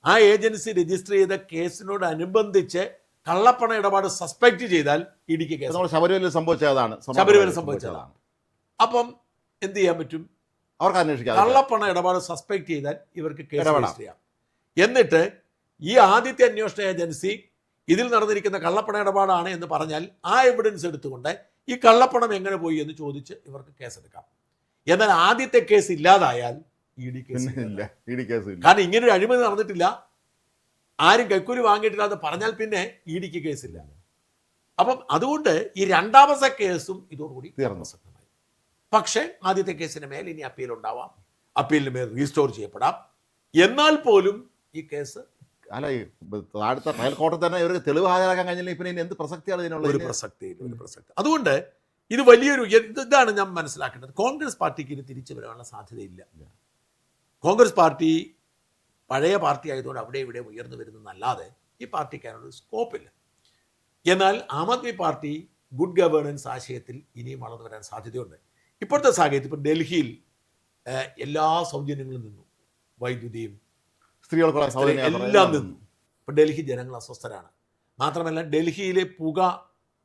ആ ഏജൻസി രജിസ്റ്റർ ചെയ്ത കേസിനോടനുബന്ധിച്ച് കള്ളപ്പണ ഇടപാട് സസ്പെക്ട് ചെയ്താൽ EDക്ക് കേസ്. ശബരിമലയിൽ സംഭവിച്ചതാണ്. അപ്പം എന്ത് ചെയ്യാൻ പറ്റും? അവർക്ക് അന്വേഷിക്കാം. കള്ളപ്പണ ഇടപാട് സസ്പെക്ട് ചെയ്താൽ ഇവർക്ക് കേസ് രജിസ്റ്റർ ചെയ്യാം. എന്നിട്ട് ഈ ആദ്യത്തെ അന്വേഷണ ഏജൻസി ഇതിൽ നടന്നിരിക്കുന്ന കള്ളപ്പണ ഇടപാടാണ് എന്ന് പറഞ്ഞാൽ ആ എവിഡൻസ് എടുത്തുകൊണ്ട് ഈ കള്ളപ്പണം എങ്ങനെ പോയി എന്ന് ചോദിച്ച് ഇവർക്ക് കേസെടുക്കാം. എന്നാൽ ആദ്യത്തെ കേസ് ഇല്ലാതായാൽ ED കേസ് ഇല്ല. കാരണം ഇങ്ങനൊരു അഴിമതി നടന്നിട്ടില്ല, ആരും കൈക്കൂലി വാങ്ങിയിട്ടില്ല എന്ന് പറഞ്ഞാൽ പിന്നെ EDക്ക് കേസില്ല. അപ്പം അതുകൊണ്ട് ഈ രണ്ടാമത്തെ കേസും ഇതോടുകൂടി തീർന്നു. പക്ഷേ ആദ്യത്തെ കേസിന് മേൽ ഇനി അപ്പീൽ ഉണ്ടാവാം, അപ്പീലിന് മേൽ റീസ്റ്റോർ ചെയ്യപ്പെടാം. എന്നാൽ പോലും ഈ കേസ് അടുത്ത ട്രയൽ കോടതി തന്നെ ഇവർക്ക് തെളിവ് ഹാജരാക്കാൻ കഴിഞ്ഞില്ല. പിന്നെ എന്ത് പ്രസക്തിയാണ് ഇതിനുള്ള? ഒരു പ്രസക്തി. അതുകൊണ്ട് ഇത് വലിയൊരു ഇതാണ് ഞാൻ മനസ്സിലാക്കേണ്ടത്. കോൺഗ്രസ് പാർട്ടിക്ക് ഇനി തിരിച്ചു വരാനുള്ള സാധ്യതയില്ല. കോൺഗ്രസ് പാർട്ടി പഴയ പാർട്ടി ആയതുകൊണ്ട് അവിടെ ഇവിടെ ഉയർന്നു വരുന്നതല്ലാതെ ഈ പാർട്ടിക്ക് അതിനൊരു സ്കോപ്പില്ല. എന്നാൽ Aam Aadmi party good governance ആശയത്തിൽ ഇനിയും വളർന്നു വരാൻ സാധ്യതയുണ്ട്. ഇപ്പോഴത്തെ സാഹചര്യത്തിൽ ഇപ്പോൾ ഡൽഹിയിൽ എല്ലാ സൗജന്യങ്ങളും നിന്നു, വൈദ്യുതിയും എല്ലാം നിന്നു. ഇപ്പം ഡൽഹി ജനങ്ങൾ അസ്വസ്ഥരാണ്. മാത്രമല്ല ഡൽഹിയിലെ പുക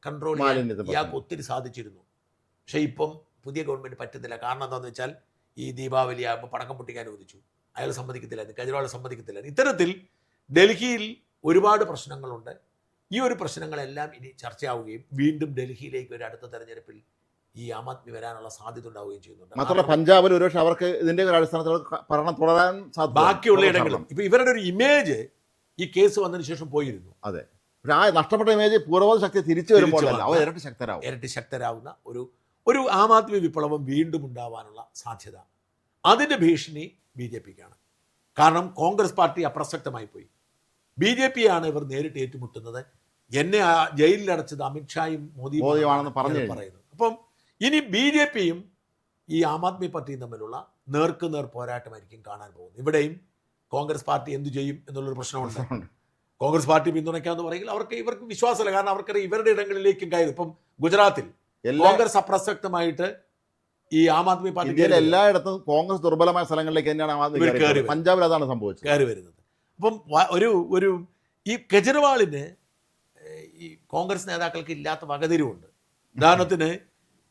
കൺട്രോൾ ചെയ്യാൻ ഇയാൾക്ക് ഒത്തിരി സാധിച്ചിരുന്നു. പക്ഷേ ഇപ്പം പുതിയ ഗവൺമെൻറ് പറ്റുന്നില്ല. കാരണം എന്താണെന്ന് വെച്ചാൽ ഈ ദീപാവലി ആകുമ്പോൾ പടക്കം പൊട്ടിക്കാൻ അനുവദിച്ചു, അയാൾ സമ്മതിക്കത്തില്ലായിരുന്നു, കെജ്രിവാൾ സമ്മതിക്കത്തില്ലായിരുന്നു. ഇത്തരത്തിൽ ഡൽഹിയിൽ ഒരുപാട് പ്രശ്നങ്ങളുണ്ട്. ഈ ഒരു പ്രശ്നങ്ങളെല്ലാം ഇനി ചർച്ചയാവുകയും വീണ്ടും ഡൽഹിയിലേക്ക് ഒരു അടുത്ത തെരഞ്ഞെടുപ്പിൽ ഈ ആം ആദ്മി വരാനുള്ള സാധ്യത ഉണ്ടാവുകയും ചെയ്യുന്നുണ്ട്. മാത്രമല്ല പഞ്ചാബിൽ ഒരുപക്ഷെ അവർക്ക് ഇതിന്റെ ഒരു അടിസ്ഥാനത്തിൽ ഭരണം തുടരാൻ സാധ്യത. ബാക്കിയുള്ള ഇടങ്ങളും ഇപ്പൊ ഇവരുടെ ഒരു ഇമേജ് ഈ കേസ് വന്നതിന് ശേഷം പോയിരുന്നു. അതെ, പക്ഷേ ആ നഷ്ടപ്പെട്ട ഇമേജ് പൂർവ്വ ശക്തി തിരിച്ചു വരുമ്പോൾ അവർ ഇരട്ടി ശക്തരാവുന്ന ഒരു ആം ആദ്മി വിപ്ലവം വീണ്ടും ഉണ്ടാവാനുള്ള സാധ്യത, അതിന്റെ ഭീഷണി BJPക്കാണ്. കാരണം കോൺഗ്രസ് പാർട്ടി അപ്രസക്തമായി പോയി. BJPയാണ് ഇവർ നേരിട്ട് ഏറ്റുമുട്ടുന്നത്. എന്നെ ജയിലിൽ അടച്ചത് അമിത്ഷായും മോദിയുമാണെന്ന് പറയുന്നത്. അപ്പം ഇനി BJPയും ഈ ആം ആദ്മി പാർട്ടിയും തമ്മിലുള്ള നേർക്കുനേർ പോരാട്ടമായിരിക്കും കാണാൻ പോകുന്നത്. ഇവിടെയും കോൺഗ്രസ് പാർട്ടി എന്തു ചെയ്യും എന്നുള്ളൊരു പ്രശ്നമുണ്ട്. കോൺഗ്രസ് പാർട്ടി പിന്തുണയ്ക്കാന്ന് പറയെങ്കിൽ ഇവർക്ക് വിശ്വാസമില്ല. കാരണം അവർക്കറിയാം ഇവരുടെ ഇടങ്ങളിലേക്കും കയറി. ഇപ്പം ഗുജറാത്തിൽ കോൺഗ്രസ് അപ്രസക്തമായിട്ട് ഈ ആം ആദ്മി പാർട്ടി എല്ലായിടത്തും കോൺഗ്രസ് ദുർബലമായ സ്ഥലങ്ങളിലേക്ക് തന്നെയാണ് ആം ആദ്മി പഞ്ചാബിൽ അതാണ് സംഭവിച്ചത് കയറി വരുന്നത്. അപ്പം ഒരു ഈ കെജ്രിവാളിന് ഈ കോൺഗ്രസ് നേതാക്കൾക്ക് ഇല്ലാത്ത വകതിരിവുണ്ട്. ഉദാഹരണത്തിന്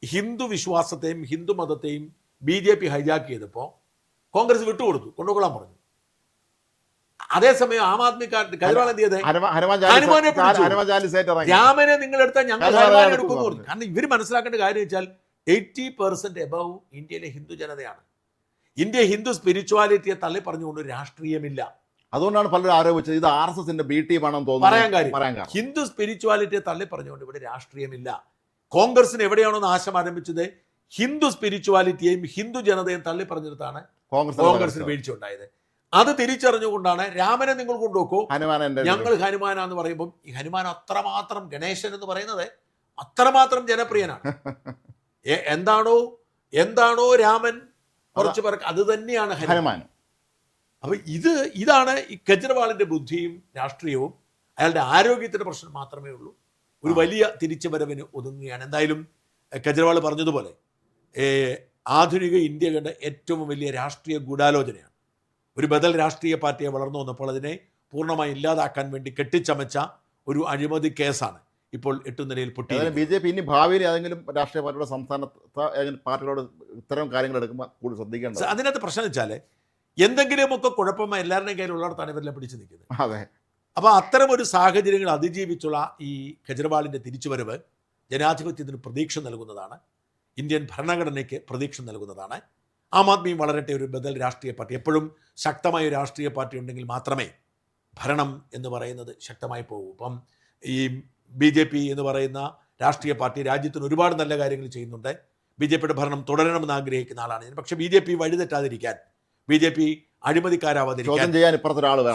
ഹിന്ദു വിശ്വാസത്തെയും ഹിന്ദു മതത്തെയും BJP ഹൈജാക്ക് ചെയ്തപ്പോൾ കോൺഗ്രസ് വിട്ടുകൊടുത്തു, കൊണ്ടുകൊള്ളാൻ പറഞ്ഞു. അതേസമയം ആം ആദ്മിക്കാർ കെജ്രിവാൾ എന്ത് ചെയ്തേ, രാമനെ നിങ്ങളെടുത്താൽ ഞങ്ങൾ ഹനുമാനെ എടുക്കുമെന്ന് പറഞ്ഞു. കാരണം ഇവർ മനസ്സിലാക്കേണ്ട കാര്യം വെച്ചാൽ 80% എബവ് ഇന്ത്യയിലെ ഹിന്ദു ജനതയാണ്. ഇന്ത്യ ഹിന്ദു സ്പിരിച്വാലിറ്റിയെ തള്ളി പറഞ്ഞുകൊണ്ട് രാഷ്ട്രീയമില്ല. അതുകൊണ്ടാണ് പലരും ആരോപിച്ചത് ഇത് RSSന്റെ B ടീമാണെന്ന് തോന്നുന്നു. പറയാൻ കാര്യം ഹിന്ദു സ്പിരിച്വാലിറ്റിയെ തള്ളി പറഞ്ഞുകൊണ്ട് ഇവിടെ രാഷ്ട്രീയമില്ല. കോൺഗ്രസിന് എവിടെയാണോ നാശം ആരംഭിച്ചത്, ഹിന്ദു സ്പിരിച്വാലിറ്റിയെയും ഹിന്ദു ജനതയും തള്ളി പറഞ്ഞിടത്താണ് കോൺഗ്രസിന് വീഴ്ച ഉണ്ടായത്. അത് തിരിച്ചറിഞ്ഞുകൊണ്ടാണ് രാമനെ നിങ്ങൾ കൊണ്ടുപോക്കോ, ഞങ്ങൾ ഹനുമാനാന്ന് പറയുമ്പോൾ ഈ ഹനുമാൻ അത്രമാത്രം, ഗണേശൻ എന്ന് പറയുന്നത് അത്രമാത്രം ജനപ്രിയനാണ്. എന്താണോ രാമൻ കുറച്ചു പേർക്ക് അത് തന്നെയാണ് ഹനുമാൻ. അപ്പൊ ഇതാണ് ഈ കെജ്രിവാളിന്റെ ബുദ്ധിയും രാഷ്ട്രീയവും. അയാളുടെ ആരോഗ്യത്തിന്റെ പ്രശ്നം മാത്രമേ ഉള്ളൂ. ഒരു വലിയ തിരിച്ചുവരവിന് ഒതുങ്ങുകയാണ്. എന്തായാലും കെജ്രിവാൾ പറഞ്ഞതുപോലെ ആധുനിക ഇന്ത്യ കണ്ട ഏറ്റവും വലിയ രാഷ്ട്രീയ ഗൂഢാലോചനയാണ്. ഒരു ബദൽ രാഷ്ട്രീയ പാർട്ടിയെ വളർന്നു വന്നപ്പോൾ അതിനെ പൂർണ്ണമായി ഇല്ലാതാക്കാൻ വേണ്ടി കെട്ടിച്ചമച്ച ഒരു അഴിമതി കേസാണ് ഇപ്പോൾ എട്ടുനിലയിൽ പൊട്ടി. BJP ഇനി ഭാവിയിൽ ഏതെങ്കിലും രാഷ്ട്രീയ പാർട്ടിയുടെ സംസ്ഥാനത്ത് പാർട്ടികളോട് ഇത്തരം കാര്യങ്ങൾ എടുക്കുമ്പോൾ കൂടുതൽ ശ്രദ്ധിക്കേണ്ടത്. അതിനകത്ത് പ്രശ്നം വെച്ചാൽ എന്തെങ്കിലുമൊക്കെ കുഴപ്പമായി എല്ലാവരുടെയും കയ്യിലുള്ളിടത്താണ് ഇവരെല്ലാം പിടിച്ചു നിൽക്കുന്നത്. അതെ. അപ്പോൾ അത്തരം ഒരു സാഹചര്യങ്ങൾ അതിജീവിച്ചുള്ള ഈ കെജ്രിവാളിൻ്റെ തിരിച്ചുവരവ് ജനാധിപത്യത്തിന് പ്രതീക്ഷ നൽകുന്നതാണ്. ഇന്ത്യൻ ഭരണഘടനയ്ക്ക് പ്രതീക്ഷ നൽകുന്നതാണ്. ആം ആദ്മിയും വളരട്ടെ, ഒരു ബദൽ രാഷ്ട്രീയ പാർട്ടി. എപ്പോഴും ശക്തമായ ഒരു രാഷ്ട്രീയ പാർട്ടി ഉണ്ടെങ്കിൽ മാത്രമേ ഭരണം എന്ന് പറയുന്നത് ശക്തമായി പോകൂ. ഇപ്പം ഈ BJP എന്ന് പറയുന്ന രാഷ്ട്രീയ പാർട്ടി രാജ്യത്തിന് ഒരുപാട് നല്ല കാര്യങ്ങൾ ചെയ്യുന്നുണ്ട്. BJPയുടെ ഭരണം തുടരണമെന്ന് ആഗ്രഹിക്കുന്ന ആളാണ് ഞാൻ. പക്ഷേ BJP വഴിതെറ്റാതിരിക്കാൻ, BJP അഴിമതിക്കാരാവാതിരിക്കാൻ,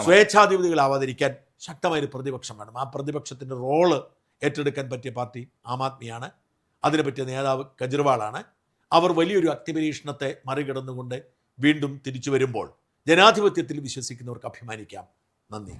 സ്വേച്ഛാധിപതികളാവാതിരിക്കാൻ ശക്തമായൊരു പ്രതിപക്ഷം വേണം. ആ പ്രതിപക്ഷത്തിൻ്റെ റോള് ഏറ്റെടുക്കാൻ പറ്റിയ പാർട്ടി ആം ആദ്മിയാണ്. അതിനെ പറ്റിയ നേതാവ് കെജ്രിവാളാണ്. അവർ വലിയൊരു അഗ്നിപരീക്ഷണത്തെ മറികടന്നുകൊണ്ട് വീണ്ടും തിരിച്ചു വരുമ്പോൾ ജനാധിപത്യത്തിൽ വിശ്വസിക്കുന്നവർക്ക് അഭിമാനിക്കാം. നന്ദി.